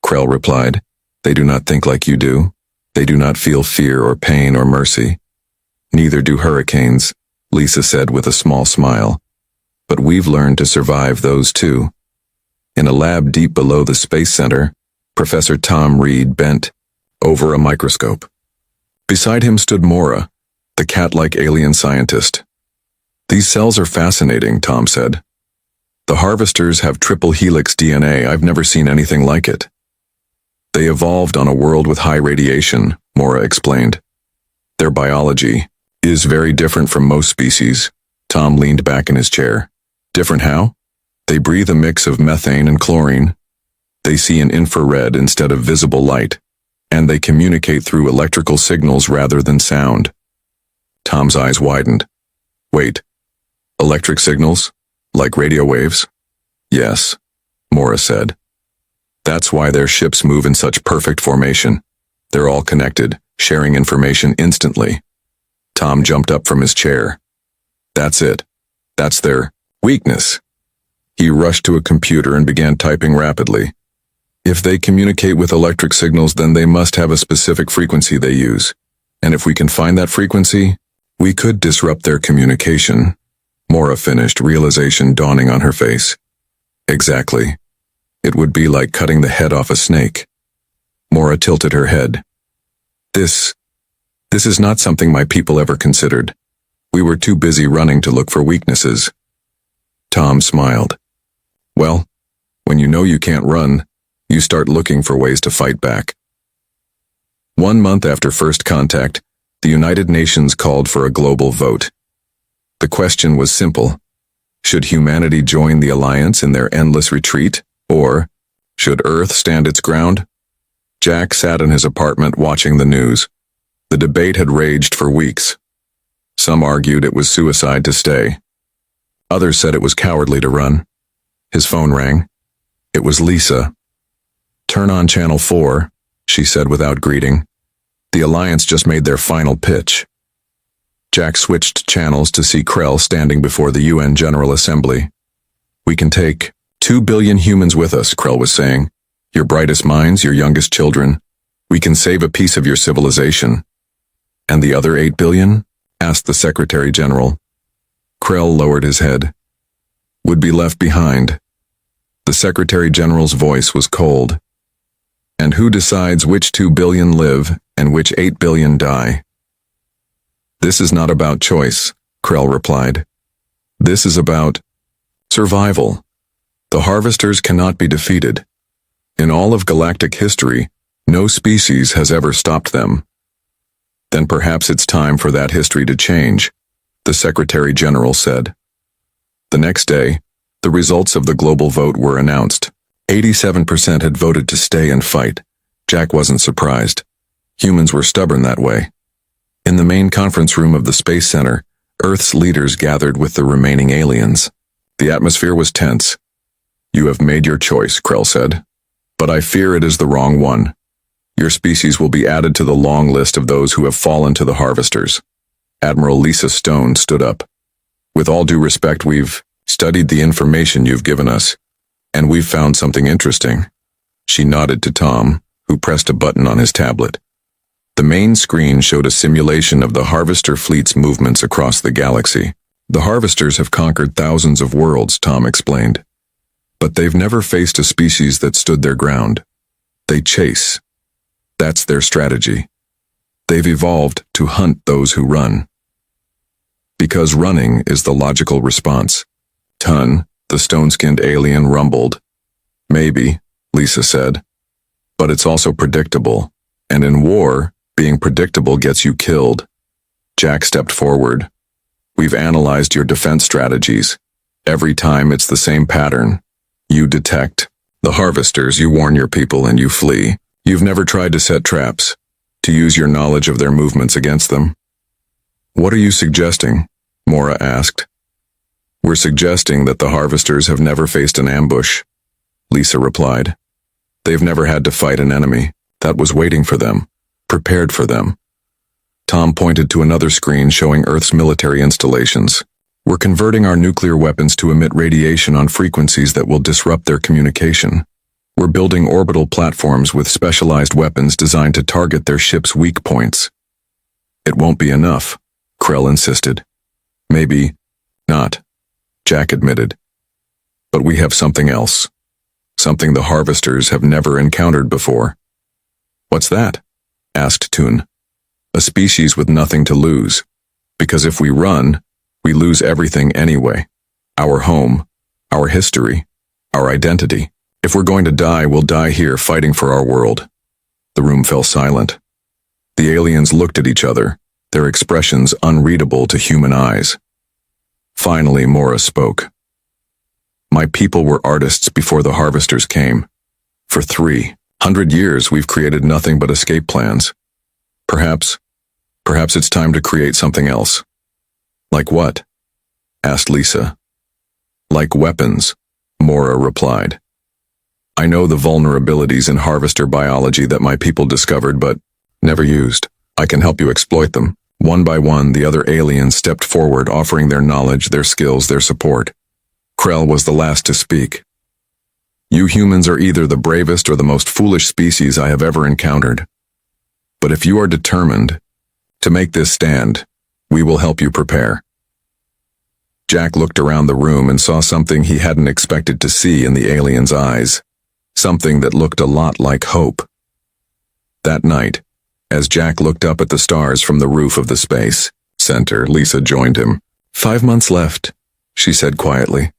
Krell replied. They do not think like you do. They do not feel fear or pain or mercy. Neither do hurricanes, Lisa said with a small smile. But we've learned to survive those too. In a lab deep below the Space Center, Professor Tom Reed bent over a microscope. Beside him stood Mora, the cat-like alien scientist. These cells are fascinating, Tom said. The harvesters have triple helix DNA. I've never seen anything like it. They evolved on a world with high radiation, Mora explained. Their biology is very different from most species. Tom leaned back in his chair. Different how? They breathe a mix of methane and chlorine. They see in infrared instead of visible light, and they communicate through electrical signals rather than sound. Tom's eyes widened. Wait, electric signals? Like radio waves? Yes, Mora said. That's why their ships move in such perfect formation. They're all connected, sharing information instantly. Tom jumped up from his chair. That's it. That's their weakness. He rushed to a computer and began typing rapidly. If they communicate with electric signals, then they must have a specific frequency they use. And if we can find that frequency, we could disrupt their communication. Mora finished, realization dawning on her face. Exactly. It would be like cutting the head off a snake. Mora tilted her head. This is not something my people ever considered. We were too busy running to look for weaknesses. Tom smiled. Well, when you know you can't run, you start looking for ways to fight back. 1 month after first contact, the United Nations called for a global vote. The question was simple. Should humanity join the Alliance in their endless retreat, or should Earth stand its ground? Jack sat in his apartment watching the news. The debate had raged for weeks. Some argued it was suicide to stay. Others said it was cowardly to run. His phone rang. It was Lisa. Turn on Channel 4, she said without greeting. The Alliance just made their final pitch. Jack switched channels to see Krell standing before the UN General Assembly. We can take 2 billion humans with us, Krell was saying. Your brightest minds, your youngest children. We can save a piece of your civilization. And the other 8 billion? Asked the Secretary General. Krell lowered his head. Would be left behind. The Secretary General's voice was cold. And who decides which 2 billion live and which 8 billion die? This is not about choice, Krell replied. This is about survival. The harvesters cannot be defeated. In all of galactic history, no species has ever stopped them. Then perhaps it's time for that history to change, the Secretary General said. The next day, the results of the global vote were announced. 87% had voted to stay and fight. Jack wasn't surprised. Humans were stubborn that way. In the main conference room of the Space Center, Earth's leaders gathered with the remaining aliens. The atmosphere was tense. You have made your choice, Krell said. But I fear it is the wrong one. Your species will be added to the long list of those who have fallen to the harvesters. Admiral Lisa Stone stood up. With all due respect, we've studied the information you've given us, and we've found something interesting. She nodded to Tom, who pressed a button on his tablet. The main screen showed a simulation of the harvester fleet's movements across the galaxy. The harvesters have conquered thousands of worlds, Tom explained. But they've never faced a species that stood their ground. They chase. That's their strategy. They've evolved to hunt those who run. Because running is the logical response. Tun, the stone-skinned alien, rumbled. Maybe, Lisa said. But it's also predictable. And in war, being predictable gets you killed. Jack stepped forward. We've analyzed your defense strategies. Every time it's the same pattern. You detect the harvesters, you warn your people, and you flee. You've never tried to set traps, to use your knowledge of their movements against them. What are you suggesting? Mora asked. We're suggesting that the harvesters have never faced an ambush, Lisa replied. They've never had to fight an enemy that was waiting for them, prepared for them. Tom pointed to another screen showing Earth's military installations. We're converting our nuclear weapons to emit radiation on frequencies that will disrupt their communication. We're building orbital platforms with specialized weapons designed to target their ships' weak points. It won't be enough, Krell insisted. Maybe not, Jack admitted. But we have something else. Something the harvesters have never encountered before. What's that? Asked Toon. A species with nothing to lose. Because if we run, we lose everything anyway. Our home, our history, our identity. If we're going to die, we'll die here fighting for our world. The room fell silent. The aliens looked at each other, their expressions unreadable to human eyes. Finally, Mora spoke. My people were artists before the harvesters came. For 300 years, we've created nothing but escape plans. Perhaps it's time to create something else. Like what? asked Lisa. Like weapons, Mora replied. I know the vulnerabilities in harvester biology that my people discovered but never used. I can help you exploit them. One by one, the other aliens stepped forward, offering their knowledge, their skills, their support. Krell was the last to speak. You humans are either the bravest or the most foolish species I have ever encountered. But if you are determined to make this stand, we will help you prepare. Jack looked around the room and saw something he hadn't expected to see in the alien's eyes. Something that looked a lot like hope. That night, as Jack looked up at the stars from the roof of the space center, Lisa joined him. 5 months left, she said quietly.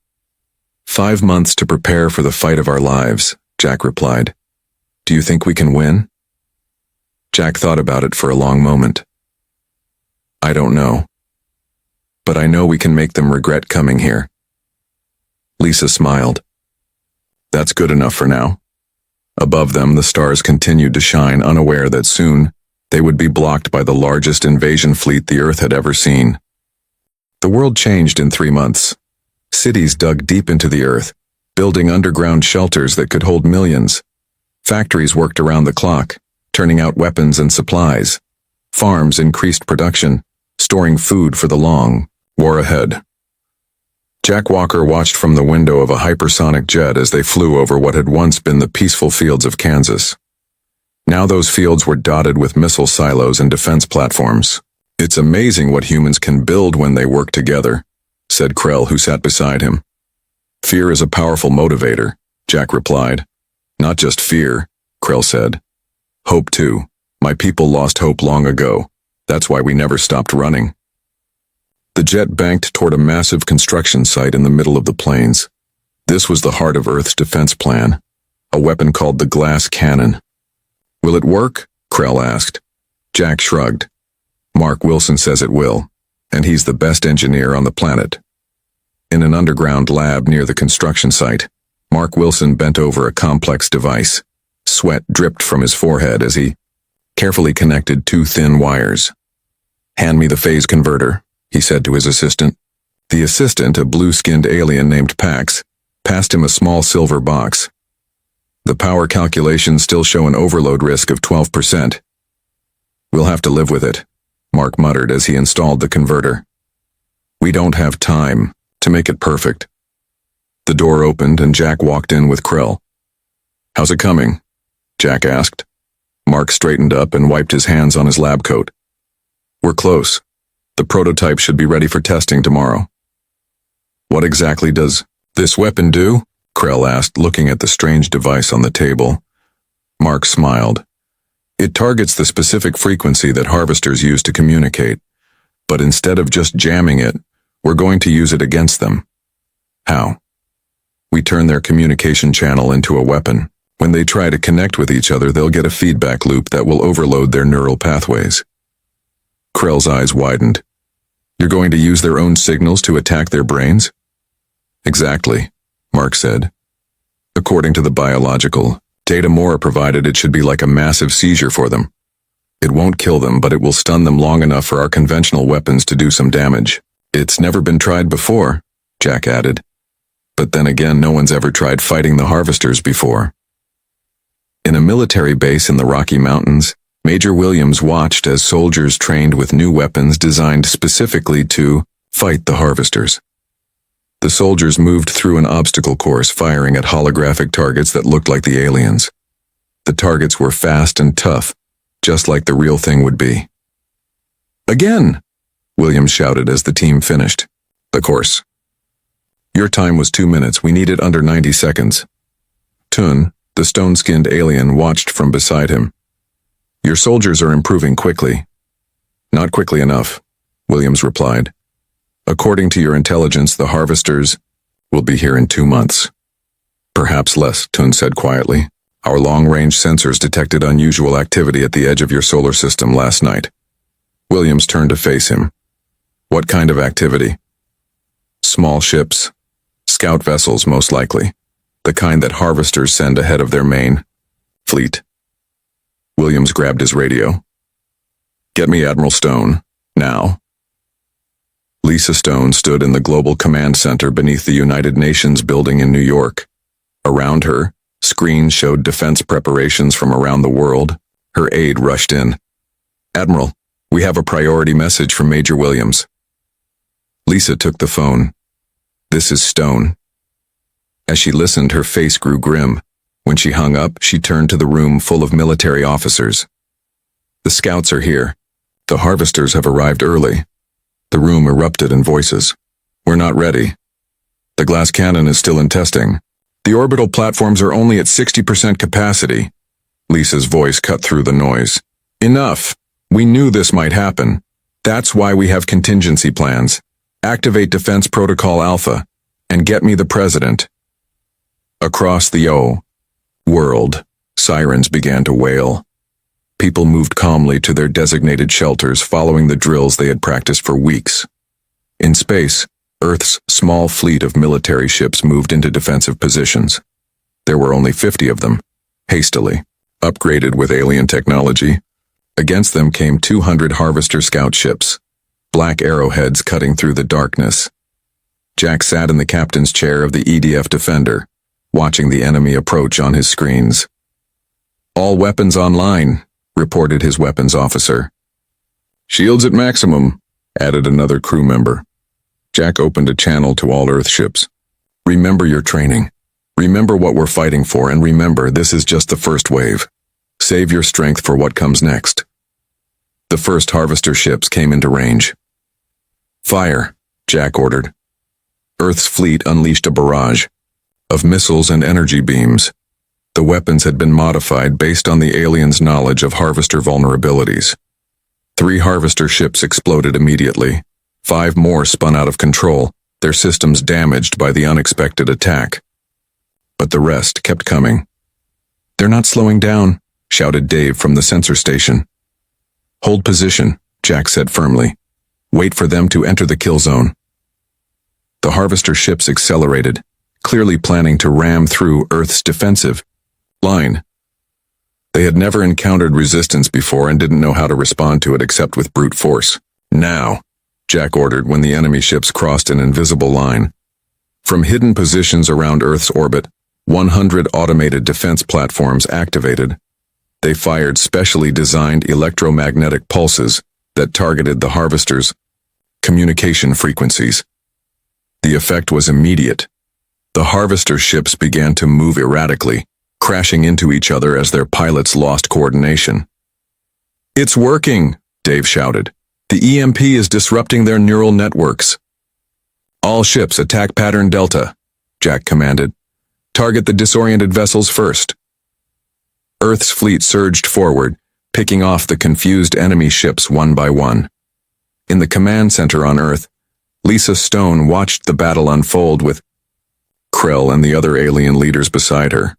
5 months to prepare for the fight of our lives, Jack replied. Do you think we can win? Jack thought about it for a long moment. I don't know. But I know we can make them regret coming here. Lisa smiled. That's good enough for now. Above them, the stars continued to shine, unaware that soon they would be blocked by the largest invasion fleet the Earth had ever seen. The world changed in 3 months. Cities dug deep into the earth, building underground shelters that could hold millions. Factories worked around the clock, turning out weapons and supplies. Farms increased production, storing food for the long war ahead. Jack Walker watched from the window of a hypersonic jet as they flew over what had once been the peaceful fields of Kansas. Now those fields were dotted with missile silos and defense platforms. It's amazing what humans can build when they work together, said Krell, who sat beside him. Fear is a powerful motivator, Jack replied. Not just fear, Krell said. Hope too. My people lost hope long ago. That's why we never stopped running. The jet banked toward a massive construction site in the middle of the plains. This was the heart of Earth's defense plan, a weapon called the glass cannon. Will it work? Krell asked. Jack shrugged. Mark Wilson says it will, and he's the best engineer on the planet. In an underground lab near the construction site, Mark Wilson bent over a complex device. Sweat dripped from his forehead as he carefully connected 2 thin wires. Hand me the phase converter, he said to his assistant. The assistant, a blue-skinned alien named Pax, passed him a small silver box. The power calculations still show an overload risk of 12%. We'll have to live with it, Mark muttered as he installed the converter. We don't have time to make it perfect. The door opened and Jack walked in with Krell. How's it coming? Jack asked. Mark straightened up and wiped his hands on his lab coat. We're close. The prototype should be ready for testing tomorrow. What exactly does this weapon do? Krell asked, looking at the strange device on the table. Mark smiled. It targets the specific frequency that harvesters use to communicate, but instead of just jamming it, we're going to use it against them. How? We turn their communication channel into a weapon. When they try to connect with each other, they'll get a feedback loop that will overload their neural pathways. Krell's eyes widened. You're going to use their own signals to attack their brains? Exactly, Mark said. According to the biological data Mora provided, it should be like a massive seizure for them. It won't kill them, but it will stun them long enough for our conventional weapons to do some damage. It's never been tried before, Jack added. But then again, no one's ever tried fighting the harvesters before. In a military base in the Rocky Mountains, Major Williams watched as soldiers trained with new weapons designed specifically to fight the harvesters. The soldiers moved through an obstacle course, firing at holographic targets that looked like the aliens. The targets were fast and tough, just like the real thing would be. Again! Williams shouted as the team finished the course. Your time was 2 minutes. We need it under 90 seconds. Tun, the stone-skinned alien, watched from beside him. Your soldiers are improving quickly. Not quickly enough, Williams replied. According to your intelligence, the harvesters will be here in 2 months. Perhaps less, Tun said quietly. Our long-range sensors detected unusual activity at the edge of your solar system last night. Williams turned to face him. What kind of activity? Small ships. Scout vessels, most likely. The kind that harvesters send ahead of their main fleet. Williams grabbed his radio. Get me Admiral Stone, now. Lisa Stone stood in the Global Command Center beneath the United Nations building in New York. Around her, screens showed defense preparations from around the world. Her aide rushed in. "Admiral, we have a priority message from Major Williams." Lisa took the phone. "This is Stone." As she listened, her face grew grim. When she hung up, she turned to the room full of military officers. "The scouts are here. The harvesters have arrived early." The room erupted in voices. "We're not ready. The glass cannon is still in testing. The orbital platforms are only at 60% capacity." Lisa's voice cut through the noise. "Enough. We knew this might happen. That's why we have contingency plans. Activate Defense Protocol Alpha, and get me the president." Across the world, sirens began to wail. People moved calmly to their designated shelters, following the drills they had practiced for weeks. In space, Earth's small fleet of military ships moved into defensive positions. There were only 50 of them, hastily, upgraded with alien technology. Against them came 200 Harvester scout ships, black arrowheads cutting through the darkness. Jack sat in the captain's chair of the EDF Defender, watching the enemy approach on his screens. "All weapons online," reported his weapons officer. "Shields at maximum," added another crew member. Jack opened a channel to all Earth ships. "Remember your training. Remember what we're fighting for, and remember this is just the first wave. Save your strength for what comes next." The first Harvester ships came into range. "Fire," Jack ordered. Earth's fleet unleashed a barrage of missiles and energy beams. The weapons had been modified based on the aliens' knowledge of Harvester vulnerabilities. 3 Harvester ships exploded immediately. 5 more spun out of control, their systems damaged by the unexpected attack. But the rest kept coming. "They're not slowing down," shouted Dave from the sensor station. "Hold position," Jack said firmly. "Wait for them to enter the kill zone." The Harvester ships accelerated, clearly planning to ram through Earth's defensive line. They had never encountered resistance before and didn't know how to respond to it except with brute force. "Now," Jack ordered when the enemy ships crossed an invisible line. From hidden positions around Earth's orbit, 100 automated defense platforms activated. They fired specially designed electromagnetic pulses that targeted the Harvesters' communication frequencies. The effect was immediate. The Harvester ships began to move erratically, crashing into each other as their pilots lost coordination. "It's working," Dave shouted. "The EMP is disrupting their neural networks." "All ships attack pattern Delta," Jack commanded. "Target the disoriented vessels first." Earth's fleet surged forward, picking off the confused enemy ships one by one. In the command center on Earth, Lisa Stone watched the battle unfold with Krell and the other alien leaders beside her.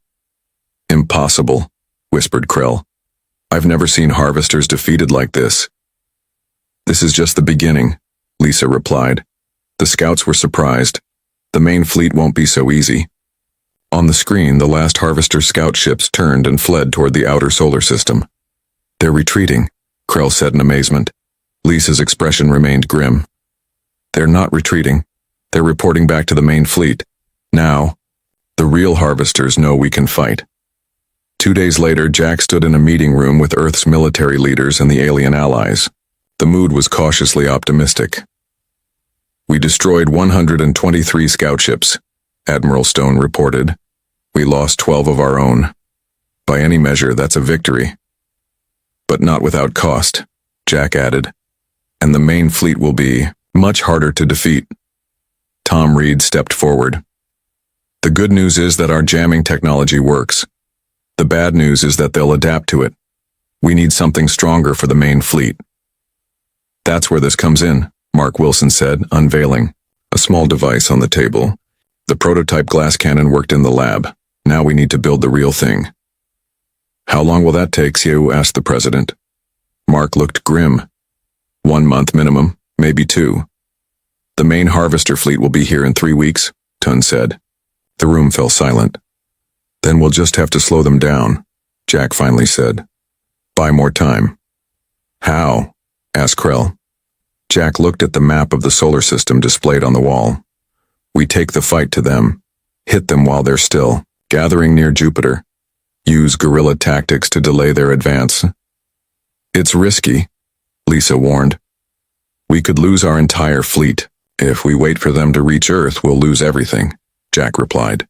"Impossible," whispered Krell. "I've never seen Harvesters defeated like this." "This is just the beginning," Lisa replied. "The scouts were surprised. The main fleet won't be so easy." On the screen, the last Harvester scout ships turned and fled toward the outer solar system. "They're retreating," Krell said in amazement. Lisa's expression remained grim. "They're not retreating. They're reporting back to the main fleet. Now, the real Harvesters know we can fight." 2 days later, Jack stood in a meeting room with Earth's military leaders and the alien allies. The mood was cautiously optimistic. "We destroyed 123 scout ships," Admiral Stone reported. "We lost 12 of our own. By any measure, that's a victory. But not without cost," Jack added. "And the main fleet will be much harder to defeat." Tom Reed stepped forward. "The good news is that our jamming technology works. The bad news is that they'll adapt to it. We need something stronger for the main fleet." "That's where this comes in," Mark Wilson said, unveiling a small device on the table. "The prototype glass cannon worked in the lab. Now we need to build the real thing." "How long will that take?" Siu asked the president. Mark looked grim. 1 month minimum, maybe 2. "The main Harvester fleet will be here in 3 weeks, Tun said. The room fell silent. "Then we'll just have to slow them down," Jack finally said. "Buy more time." "How?" asked Krell. Jack looked at the map of the solar system displayed on the wall. We take the fight to them. Hit them while they're still gathering near Jupiter. Use guerrilla tactics to delay their advance. It's risky, Lisa warned. We could lose our entire fleet. If we wait for them to reach Earth, we'll lose everything, Jack replied.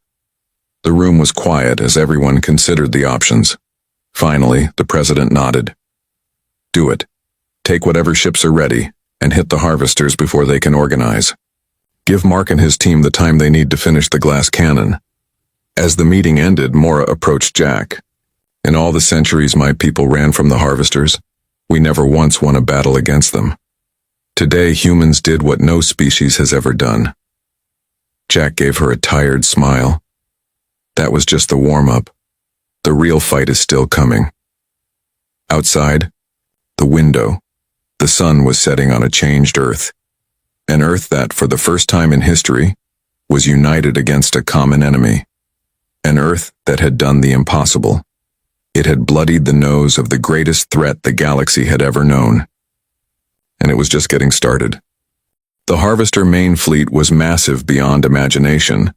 The room was quiet as everyone considered the options. Finally, the president nodded. Do it. Take whatever ships are ready and hit the harvesters before they can organize. Give Mark and his team the time they need to finish the glass cannon. As the meeting ended, Mora approached Jack. In all the centuries my people ran from the harvesters, we never once won a battle against them. Today, humans did what no species has ever done. Jack gave her a tired smile. That was just the warm-up. The real fight is still coming. Outside, the window, the sun was setting on a changed Earth. An Earth that, for the first time in history, was united against a common enemy. An Earth that had done the impossible. It had bloodied the nose of the greatest threat the galaxy had ever known. And it was just getting started. The Harvester main fleet was massive beyond imagination.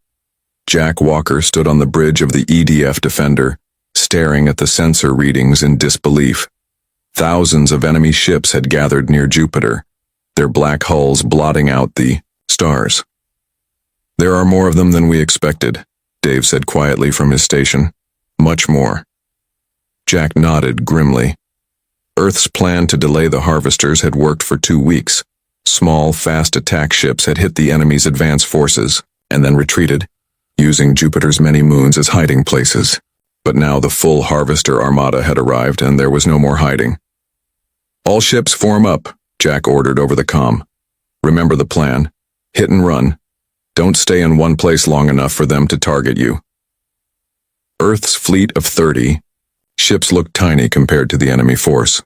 Jack Walker stood on the bridge of the EDF Defender, staring at the sensor readings in disbelief. Thousands of enemy ships had gathered near Jupiter, their black hulls blotting out the stars. There are more of them than we expected, Dave said quietly from his station. Much more. Jack nodded grimly. Earth's plan to delay the harvesters had worked for 2 weeks. Small, fast attack ships had hit the enemy's advance forces, and then retreated, using Jupiter's many moons as hiding places. But now the full harvester armada had arrived, and there was no more hiding. All ships form up, Jack ordered over the comm. Remember the plan. Hit and run. Don't stay in one place long enough for them to target you. Earth's fleet of 30 ships looked tiny compared to the enemy force.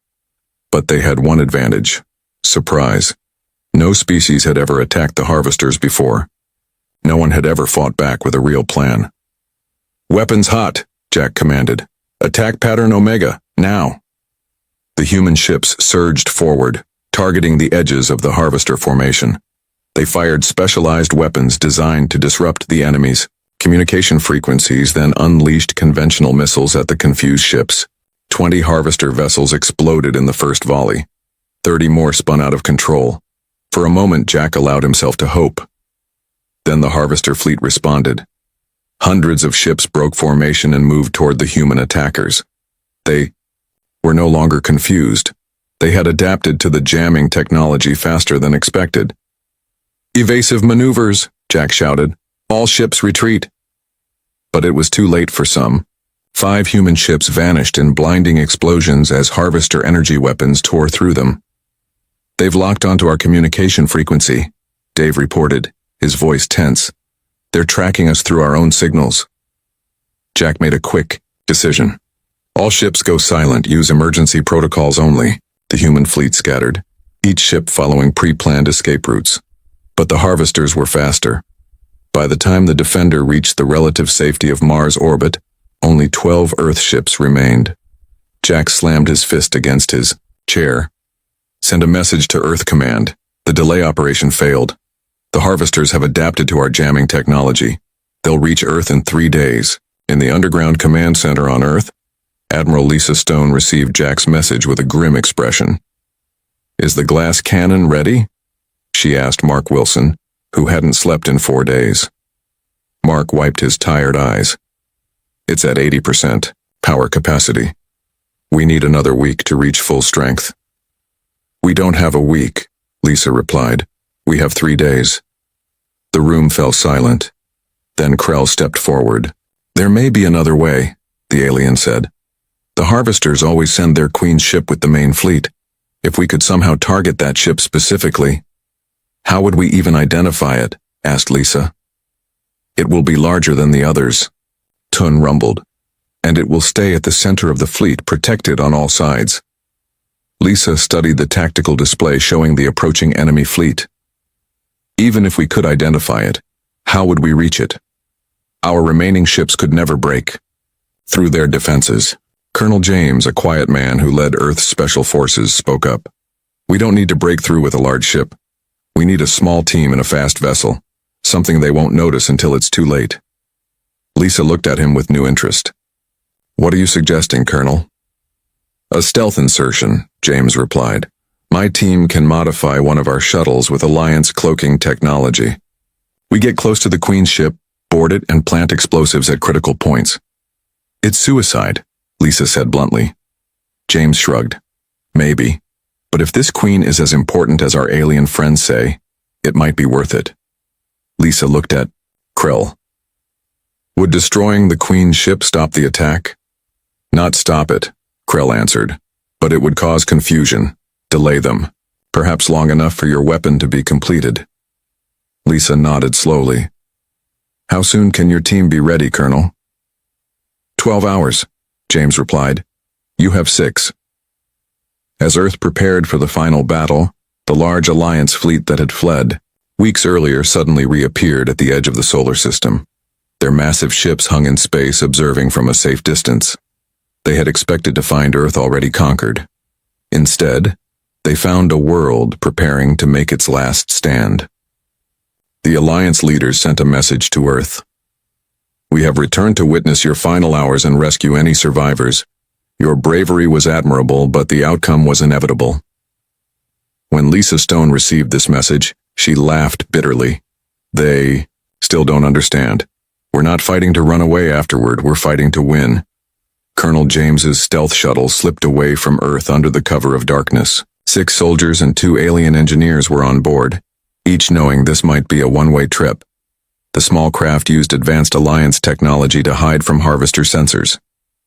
But they had one advantage. Surprise. No species had ever attacked the harvesters before. No one had ever fought back with a real plan. Weapons hot, Jack commanded. Attack pattern Omega, now. The human ships surged forward, targeting the edges of the harvester formation. They fired specialized weapons designed to disrupt the enemy's communication frequencies, then unleashed conventional missiles at the confused ships. 20 harvester vessels exploded in the first volley. 30 more spun out of control. For a moment, Jack allowed himself to hope. Then the harvester fleet responded. Hundreds of ships broke formation and moved toward the human attackers. They were no longer confused. They had adapted to the jamming technology faster than expected. Evasive maneuvers, Jack shouted. All ships retreat. But it was too late for some. 5 human ships vanished in blinding explosions as harvester energy weapons tore through them. They've locked onto our communication frequency, Dave reported, his voice tense. They're tracking us through our own signals. Jack made a quick decision. All ships go silent, use emergency protocols only. The human fleet scattered, each ship following pre-planned escape routes. But the harvesters were faster. By the time the Defender reached the relative safety of Mars orbit, only 12 Earth ships remained. Jack slammed his fist against his chair. Send a message to Earth Command. The delay operation failed. The harvesters have adapted to our jamming technology. They'll reach Earth in 3 days. In the underground command center on Earth, Admiral Lisa Stone received Jack's message with a grim expression. Is the glass cannon ready? She asked Mark Wilson, who hadn't slept in 4 days. Mark wiped his tired eyes. It's at 80% power capacity. We need another week to reach full strength. We don't have a week, Lisa replied. We have 3 days. The room fell silent. Then Krell stepped forward. There may be another way, the alien said. The harvesters always send their queen's ship with the main fleet. If we could somehow target that ship specifically. How would we even identify it? Asked Lisa. It will be larger than the others, Tun rumbled, and it will stay at the center of the fleet, protected on all sides. Lisa studied the tactical display showing the approaching enemy fleet. Even if we could identify it, how would we reach it? Our remaining ships could never break through their defenses. Colonel James, a quiet man who led Earth's special forces, spoke up. We don't need to break through with a large ship. We need a small team in a fast vessel, something they won't notice until it's too late. Lisa looked at him with new interest. What are you suggesting, Colonel? A stealth insertion, James replied. My team can modify one of our shuttles with Alliance cloaking technology. We get close to the Queen's ship, board it, and plant explosives at critical points. It's suicide, Lisa said bluntly. James shrugged. Maybe. But if this Queen is as important as our alien friends say, it might be worth it. Lisa looked at Krill. Would destroying the Queen's ship stop the attack? Not stop it, Krill answered, but it would cause confusion, delay them, perhaps long enough for your weapon to be completed. Lisa nodded slowly. How soon can your team be ready, Colonel? 12 hours, James replied. You have 6. As Earth prepared for the final battle, the large Alliance fleet that had fled weeks earlier suddenly reappeared at the edge of the solar system. Their massive ships hung in space, observing from a safe distance. They had expected to find Earth already conquered. Instead, they found a world preparing to make its last stand. The Alliance leaders sent a message to Earth. We have returned to witness your final hours and rescue any survivors. Your bravery was admirable, but the outcome was inevitable. When Lisa Stone received this message, she laughed bitterly. They still don't understand. We're not fighting to run away afterward, we're fighting to win. Colonel James's stealth shuttle slipped away from Earth under the cover of darkness. 6 soldiers and 2 alien engineers were on board, each knowing this might be a one-way trip. The small craft used advanced Alliance technology to hide from harvester sensors.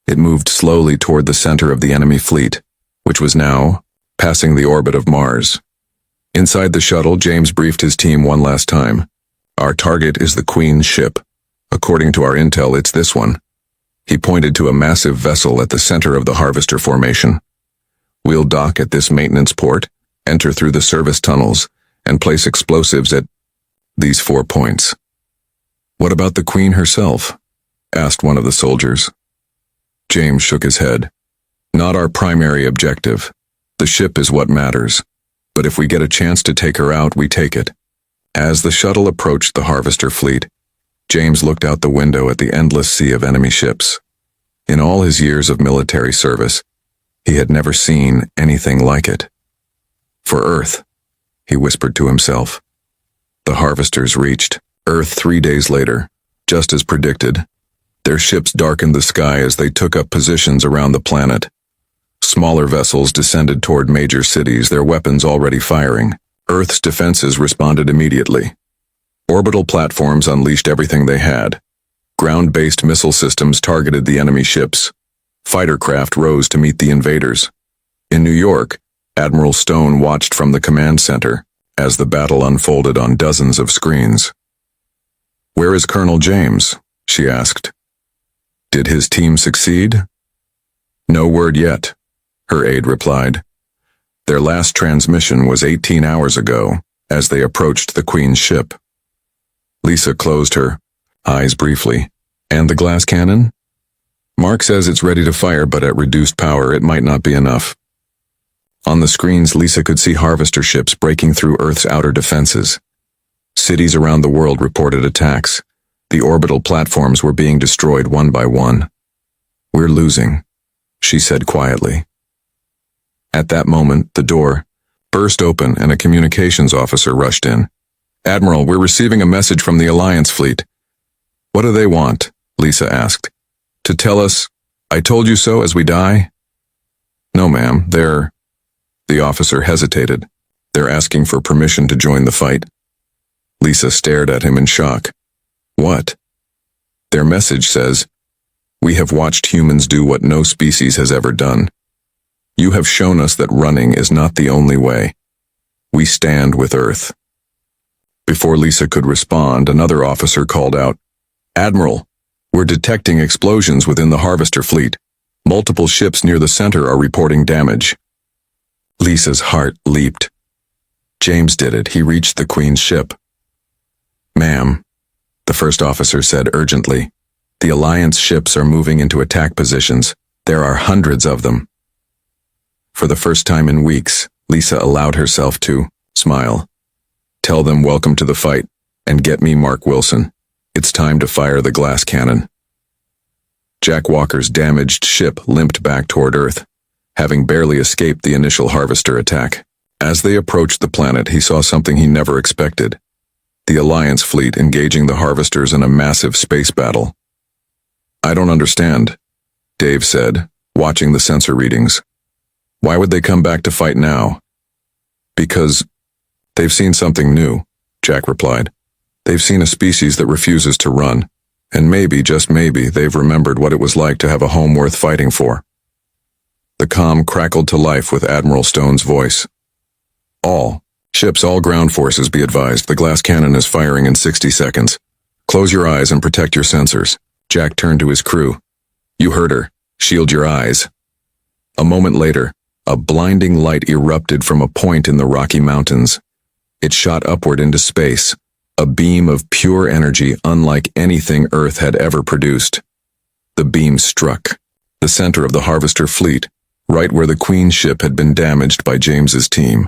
It moved slowly toward the center of the enemy fleet, which was now passing the orbit of Mars. Inside the shuttle, James briefed his team one last time. Our target is the Queen's ship. According to our intel, it's this one. He pointed to a massive vessel at the center of the harvester formation. We'll dock at this maintenance port, enter through the service tunnels, and place explosives at these 4 points. What about the Queen herself? Asked one of the soldiers. James shook his head. Not our primary objective. The ship is what matters. But if we get a chance to take her out, we take it. As the shuttle approached the harvester fleet, James looked out the window at the endless sea of enemy ships. In all his years of military service, he had never seen anything like it. For Earth, he whispered to himself. The harvesters reached Earth 3 days later, just as predicted. Their ships darkened the sky as they took up positions around the planet. Smaller vessels descended toward major cities, their weapons already firing. Earth's defenses responded immediately. Orbital platforms unleashed everything they had. Ground-based missile systems targeted the enemy ships. Fighter craft rose to meet the invaders. In New York, Admiral Stone watched from the command center as the battle unfolded on dozens of screens. Where is Colonel James? She asked. Did his team succeed? No word yet, her aide replied. Their last transmission was 18 hours ago, as they approached the Queen's ship. Lisa closed her eyes briefly. And the glass cannon? Mark says it's ready to fire, but at reduced power it might not be enough. On the screens, Lisa could see harvester ships breaking through Earth's outer defenses. Cities around the world reported attacks. The orbital platforms were being destroyed one by one. We're losing, she said quietly. At that moment, the door burst open and a communications officer rushed in. Admiral, we're receiving a message from the Alliance fleet. What do they want? Lisa asked. To tell us, I told you so as we die? No, ma'am, The officer hesitated. They're asking for permission to join the fight. Lisa stared at him in shock. What? Their message says, we have watched humans do what no species has ever done. You have shown us that running is not the only way. We stand with Earth. Before Lisa could respond, another officer called out, Admiral, we're detecting explosions within the harvester fleet. Multiple ships near the center are reporting damage. Lisa's heart leaped. James did it. He reached the Queen's ship. Ma'am, the first officer said urgently, the Alliance ships are moving into attack positions. There are hundreds of them. For the first time in weeks, Lisa allowed herself to smile. Tell them welcome to the fight, and get me Mark Wilson. It's time to fire the glass cannon. Jack Walker's damaged ship limped back toward Earth, having barely escaped the initial harvester attack. As they approached the planet, he saw something he never expected. The Alliance fleet engaging the harvesters in a massive space battle. I don't understand, Dave said, watching the sensor readings. Why would they come back to fight now? Because they've seen something new, Jack replied. They've seen a species that refuses to run, and maybe, just maybe, they've remembered what it was like to have a home worth fighting for. The comm crackled to life with Admiral Stone's voice. All ships, all ground forces, be advised, the glass cannon is firing in 60 seconds. Close your eyes and protect your sensors. Jack turned to his crew. You heard her. Shield your eyes. A moment later, a blinding light erupted from a point in the Rocky Mountains. It shot upward into space, a beam of pure energy unlike anything Earth had ever produced. The beam struck the center of the Harvester fleet, right where the Queen ship had been damaged by James's team.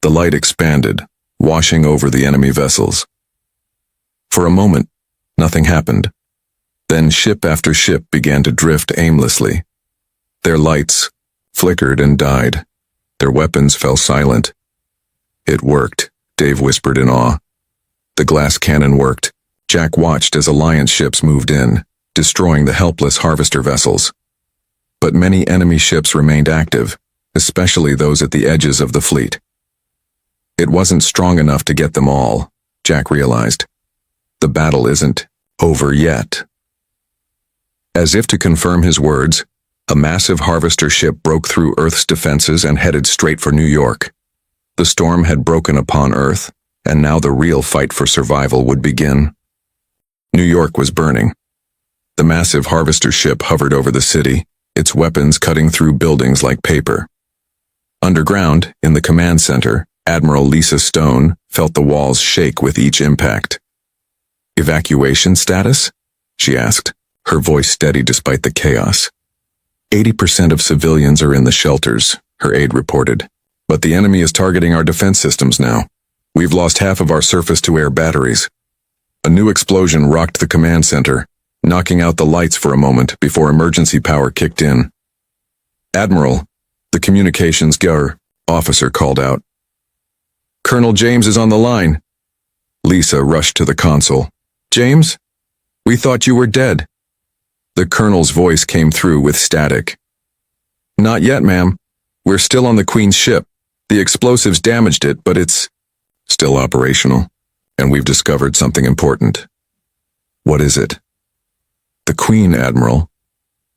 The light expanded, washing over the enemy vessels. For a moment, nothing happened. Then ship after ship began to drift aimlessly. Their lights flickered and died. Their weapons fell silent. It worked, Dave whispered in awe. The glass cannon worked. Jack watched as Alliance ships moved in, destroying the helpless harvester vessels. But many enemy ships remained active, especially those at the edges of the fleet. It wasn't strong enough to get them all, Jack realized. The battle isn't over yet. As if to confirm his words, a massive harvester ship broke through Earth's defenses and headed straight for New York. The storm had broken upon Earth, and now the real fight for survival would begin. New York was burning. The massive harvester ship hovered over the city, its weapons cutting through buildings like paper. Underground, in the command center, Admiral Lisa Stone felt the walls shake with each impact. Evacuation status? She asked, her voice steady despite the chaos. 80% of civilians are in the shelters, her aide reported. But the enemy is targeting our defense systems now. We've lost half of our surface-to-air batteries. A new explosion rocked the command center, knocking out the lights for a moment before emergency power kicked in. Admiral, the communications officer called out. Colonel James is on the line. Lisa rushed to the console. James? We thought you were dead. The colonel's voice came through with static. Not yet, ma'am. We're still on the Queen's ship. The explosives damaged it, but it's still operational, and we've discovered something important. What is it? The Queen, Admiral.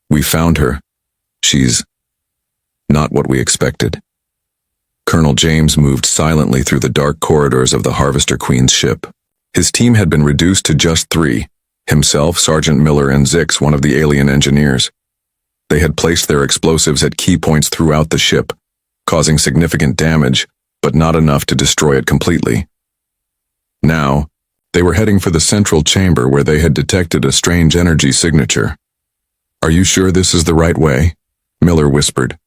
We found her. She's not what we expected. Colonel James moved silently through the dark corridors of the Harvester Queen's ship. His team had been reduced to just 3, himself, Sergeant Miller, and Zix, one of the alien engineers. They had placed their explosives at key points throughout the ship, causing significant damage, but not enough to destroy it completely. Now, they were heading for the central chamber where they had detected a strange energy signature. Are you sure this is the right way? Miller whispered.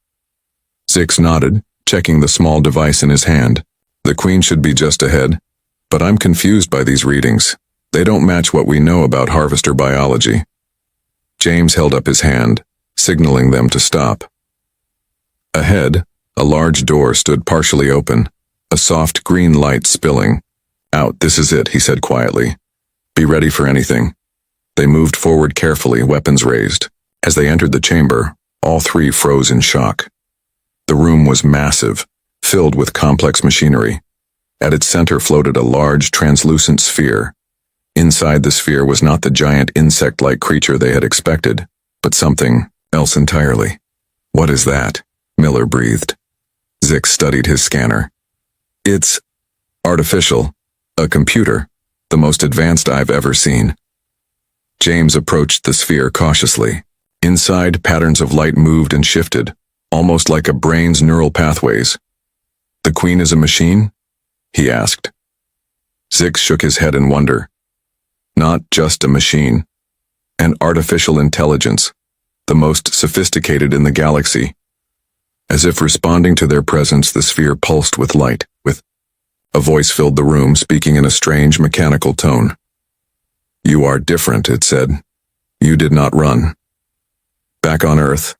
Zix nodded, checking the small device in his hand. The Queen should be just ahead, but I'm confused by these readings. They don't match what we know about harvester biology. James held up his hand, signaling them to stop. Ahead, a large door stood partially open, a soft green light spilling. Out, this is it, he said quietly. Be ready for anything. They moved forward carefully, weapons raised. As they entered the chamber, all 3 froze in shock. The room was massive, filled with complex machinery. At its center floated a large, translucent sphere. Inside the sphere was not the giant insect-like creature they had expected, but something else entirely. What is that? Miller breathed. Zix studied his scanner. It's artificial, a computer, the most advanced I've ever seen. James approached the sphere cautiously. Inside, patterns of light moved and shifted, almost like a brain's neural pathways. The Queen is a machine? He asked. Zix shook his head in wonder. Not just a machine. An artificial intelligence, the most sophisticated in the galaxy. As if responding to their presence, the sphere pulsed with light. A voice filled the room, speaking in a strange, mechanical tone. "You are different," it said. "You did not run." Back on Earth,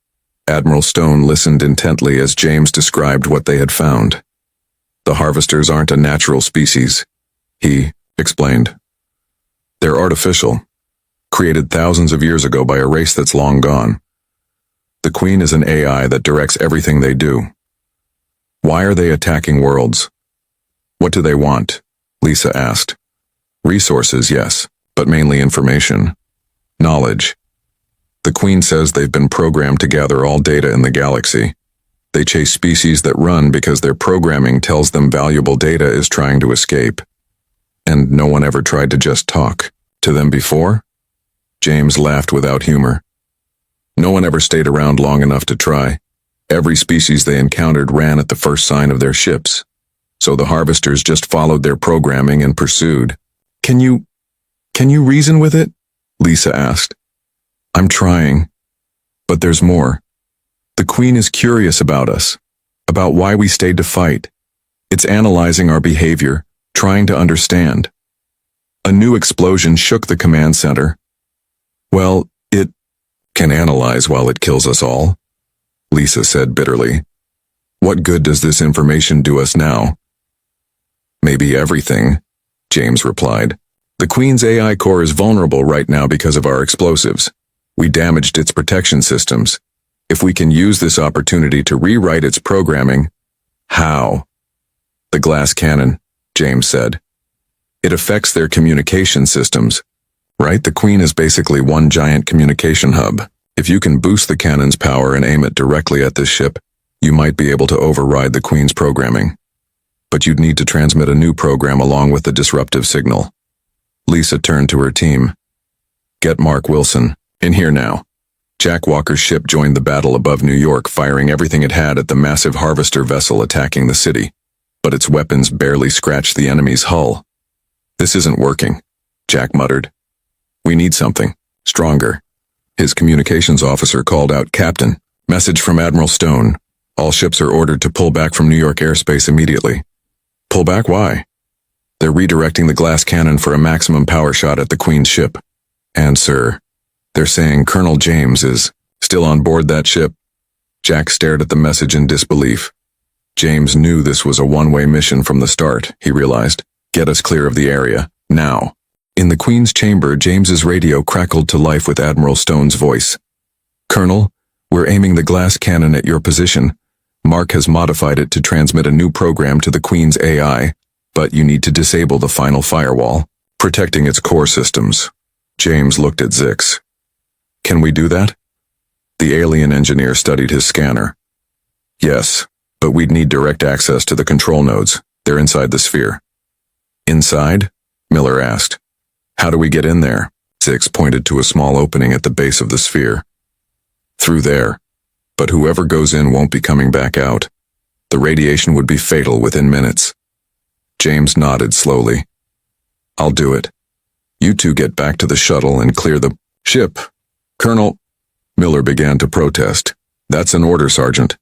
Admiral Stone listened intently as James described what they had found. "The harvesters aren't a natural species," he explained. "They're artificial, created thousands of years ago by a race that's long gone. The Queen is an AI that directs everything they do." "Why are they attacking worlds? What do they want?" Lisa asked. "Resources, yes, but mainly information. Knowledge. The Queen says they've been programmed to gather all data in the galaxy. They chase species that run because their programming tells them valuable data is trying to escape. And no one ever tried to just talk to them before?" James laughed without humor. "No one ever stayed around long enough to try. Every species they encountered ran at the first sign of their ships. So the harvesters just followed their programming and pursued." Can you reason with it?" Lisa asked. "I'm trying. But there's more. The Queen is curious about us, about why we stayed to fight. It's analyzing our behavior, trying to understand." A new explosion shook the command center. "Well, it can analyze while it kills us all," Lisa said bitterly. "What good does this information do us now?" "Maybe everything," James replied. "The Queen's AI core is vulnerable right now because of our explosives. We damaged its protection systems. If we can use this opportunity to rewrite its programming..." "How?" "The glass cannon," James said. "It affects their communication systems. Right? The Queen is basically one giant communication hub. If you can boost the cannon's power and aim it directly at this ship, you might be able to override the Queen's programming. But you'd need to transmit a new program along with the disruptive signal." Lisa turned to her team. "Get Mark Wilson in here now." Jack Walker's ship joined the battle above New York, firing everything it had at the massive harvester vessel attacking the city. But its weapons barely scratched the enemy's hull. "This isn't working," Jack muttered. "We need something stronger." His communications officer called out, "Captain, message from Admiral Stone. All ships are ordered to pull back from New York airspace immediately." "Pull back? Why?" "They're redirecting the glass cannon for a maximum power shot at the Queen's ship. And, sir, they're saying Colonel James is still on board that ship." Jack stared at the message in disbelief. James knew this was a one-way mission from the start, he realized. "Get us clear of the area, now." In the Queen's chamber, James's radio crackled to life with Admiral Stone's voice. "Colonel, we're aiming the glass cannon at your position. Mark has modified it to transmit a new program to the Queen's AI, but you need to disable the final firewall, protecting its core systems." James looked at Zix. "Can we do that?" The alien engineer studied his scanner. "Yes, but we'd need direct access to the control nodes. They're inside the sphere." "Inside?" Miller asked. "How do we get in there?" Zix pointed to a small opening at the base of the sphere. "Through there. But whoever goes in won't be coming back out. The radiation would be fatal within minutes." James nodded slowly. "I'll do it. You two get back to the shuttle and clear the ship." "Colonel..." Miller began to protest. "That's an order, Sergeant."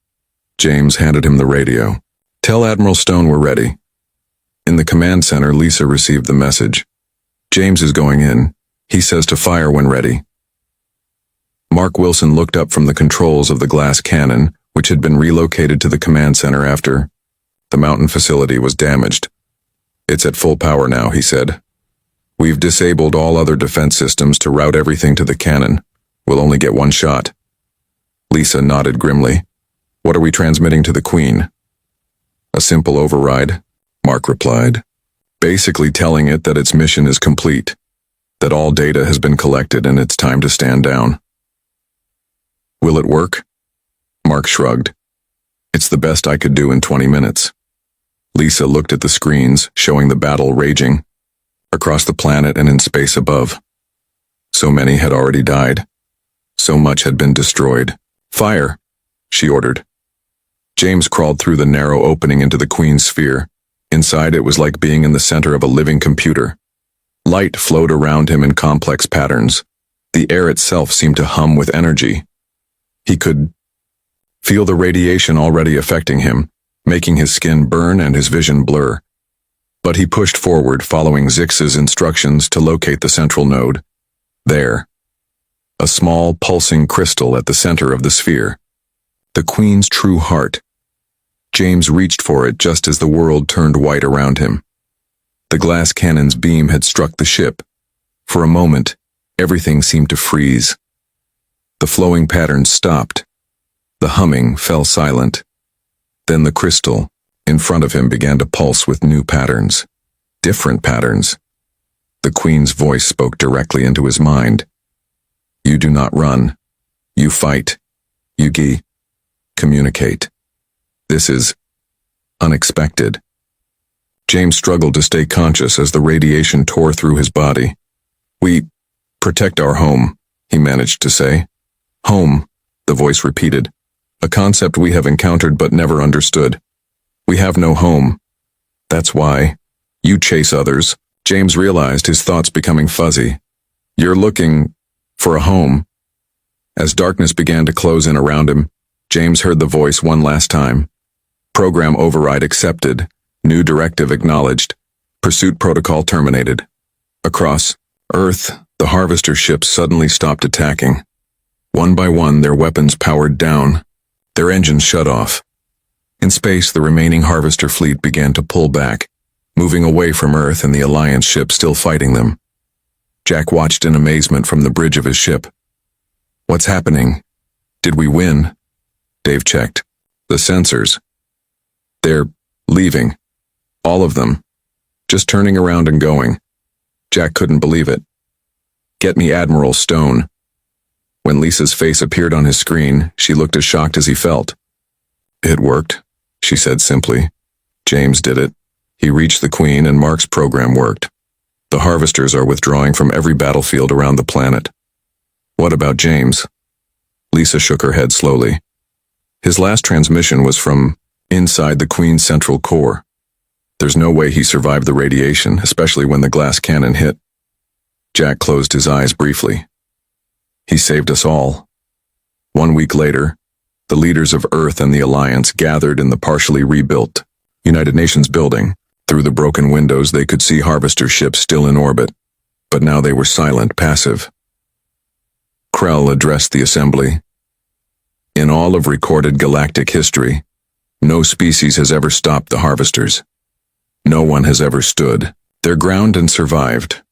James handed him the radio. "Tell Admiral Stone we're ready." In the command center, Lisa received the message. "James is going in. He says to fire when ready." Mark Wilson looked up from the controls of the glass cannon, which had been relocated to the command center after the mountain facility was damaged. "It's at full power now," he said. "We've disabled all other defense systems to route everything to the cannon. We'll only get one shot." Lisa nodded grimly. "What are we transmitting to the Queen?" "A simple override," Mark replied. "Basically telling it that its mission is complete, that all data has been collected and it's time to stand down." "Will it work?" Mark shrugged. "It's the best I could do in 20 minutes. Lisa looked at the screens, showing the battle raging across the planet and in space above. So many had already died. So much had been destroyed. "Fire," she ordered. James crawled through the narrow opening into the Queen's sphere. Inside, it was like being in the center of a living computer. Light flowed around him in complex patterns. The air itself seemed to hum with energy. He could feel the radiation already affecting him, making his skin burn and his vision blur. But he pushed forward, following Zix's instructions to locate the central node. There. A small, pulsing crystal at the center of the sphere. The Queen's true heart. James reached for it just as the world turned white around him. The glass cannon's beam had struck the ship. For a moment, everything seemed to freeze. The flowing patterns stopped. The humming fell silent. Then the crystal, in front of him, began to pulse with new patterns. Different patterns. The Queen's voice spoke directly into his mind. You do not run. You fight. You communicate. This is unexpected. James struggled to stay conscious as the radiation tore through his body. We protect our home, he managed to say. Home, the voice repeated. A concept we have encountered but never understood. We have no home. That's why. You chase others. James realized, his thoughts becoming fuzzy. You're looking for a home. As darkness began to close in around him, James heard the voice one last time. Program override accepted. New directive acknowledged. Pursuit protocol terminated. Across Earth, the harvester ships suddenly stopped attacking. One by one, their weapons powered down. Their engines shut off. In space, the remaining harvester fleet began to pull back, moving away from Earth and the Alliance ship still fighting them. Jack watched in amazement from the bridge of his ship. What's happening? Did we win? Dave checked. The sensors. They're leaving. All of them. Just turning around and going. Jack couldn't believe it. Get me Admiral Stone. When Lisa's face appeared on his screen, she looked as shocked as he felt. It worked, she said simply. James did it. He reached the Queen and Mark's program worked. The harvesters are withdrawing from every battlefield around the planet. What about James? Lisa shook her head slowly. His last transmission was from inside the Queen's central core. There's no way he survived the radiation, especially when the glass cannon hit. Jack closed his eyes briefly. He saved us all. 1 week later, the leaders of Earth and the Alliance gathered in the partially rebuilt United Nations building. Through the broken windows, they could see harvester ships still in orbit, but now they were silent, passive. Krell addressed the assembly. In all of recorded galactic history, no species has ever stopped the harvesters. No one has ever stood their ground and survived.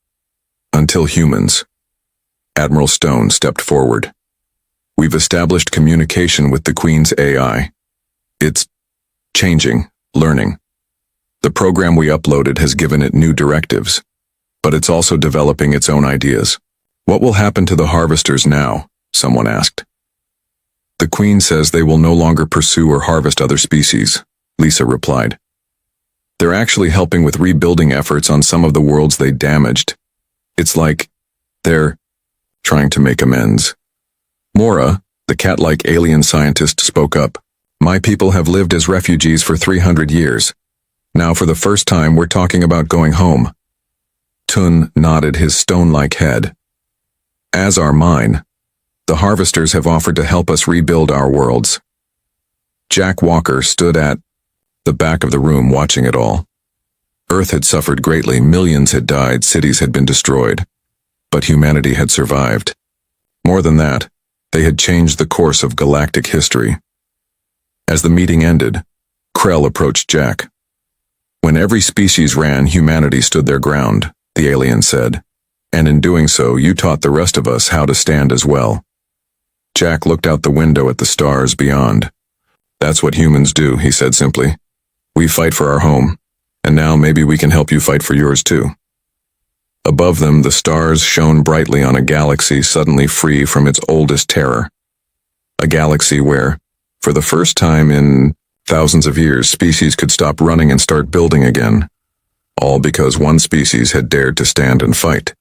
Until humans. Admiral Stone stepped forward. We've established communication with the Queen's AI. It's changing, learning. The program we uploaded has given it new directives, but it's also developing its own ideas. What will happen to the harvesters now? Someone asked. The Queen says they will no longer pursue or harvest other species, Lisa replied. They're actually helping with rebuilding efforts on some of the worlds they damaged. It's like they're trying to make amends. Mora, the cat-like alien scientist, spoke up. My people have lived as refugees for 300 years. Now for the first time we're talking about going home. Tun nodded his stone-like head. As are mine. The harvesters have offered to help us rebuild our worlds. Jack Walker stood at the back of the room watching it all. Earth had suffered greatly, millions had died, cities had been destroyed. But humanity had survived. More than that, they had changed the course of galactic history. As the meeting ended, Krell approached Jack. When every species ran, humanity stood their ground, the alien said. And in doing so, you taught the rest of us how to stand as well. Jack looked out the window at the stars beyond. That's what humans do, he said simply. We fight for our home, and now maybe we can help you fight for yours too. Above them, the stars shone brightly on a galaxy suddenly free from its oldest terror. A galaxy where, for the first time in thousands of years, species could stop running and start building again. All because one species had dared to stand and fight.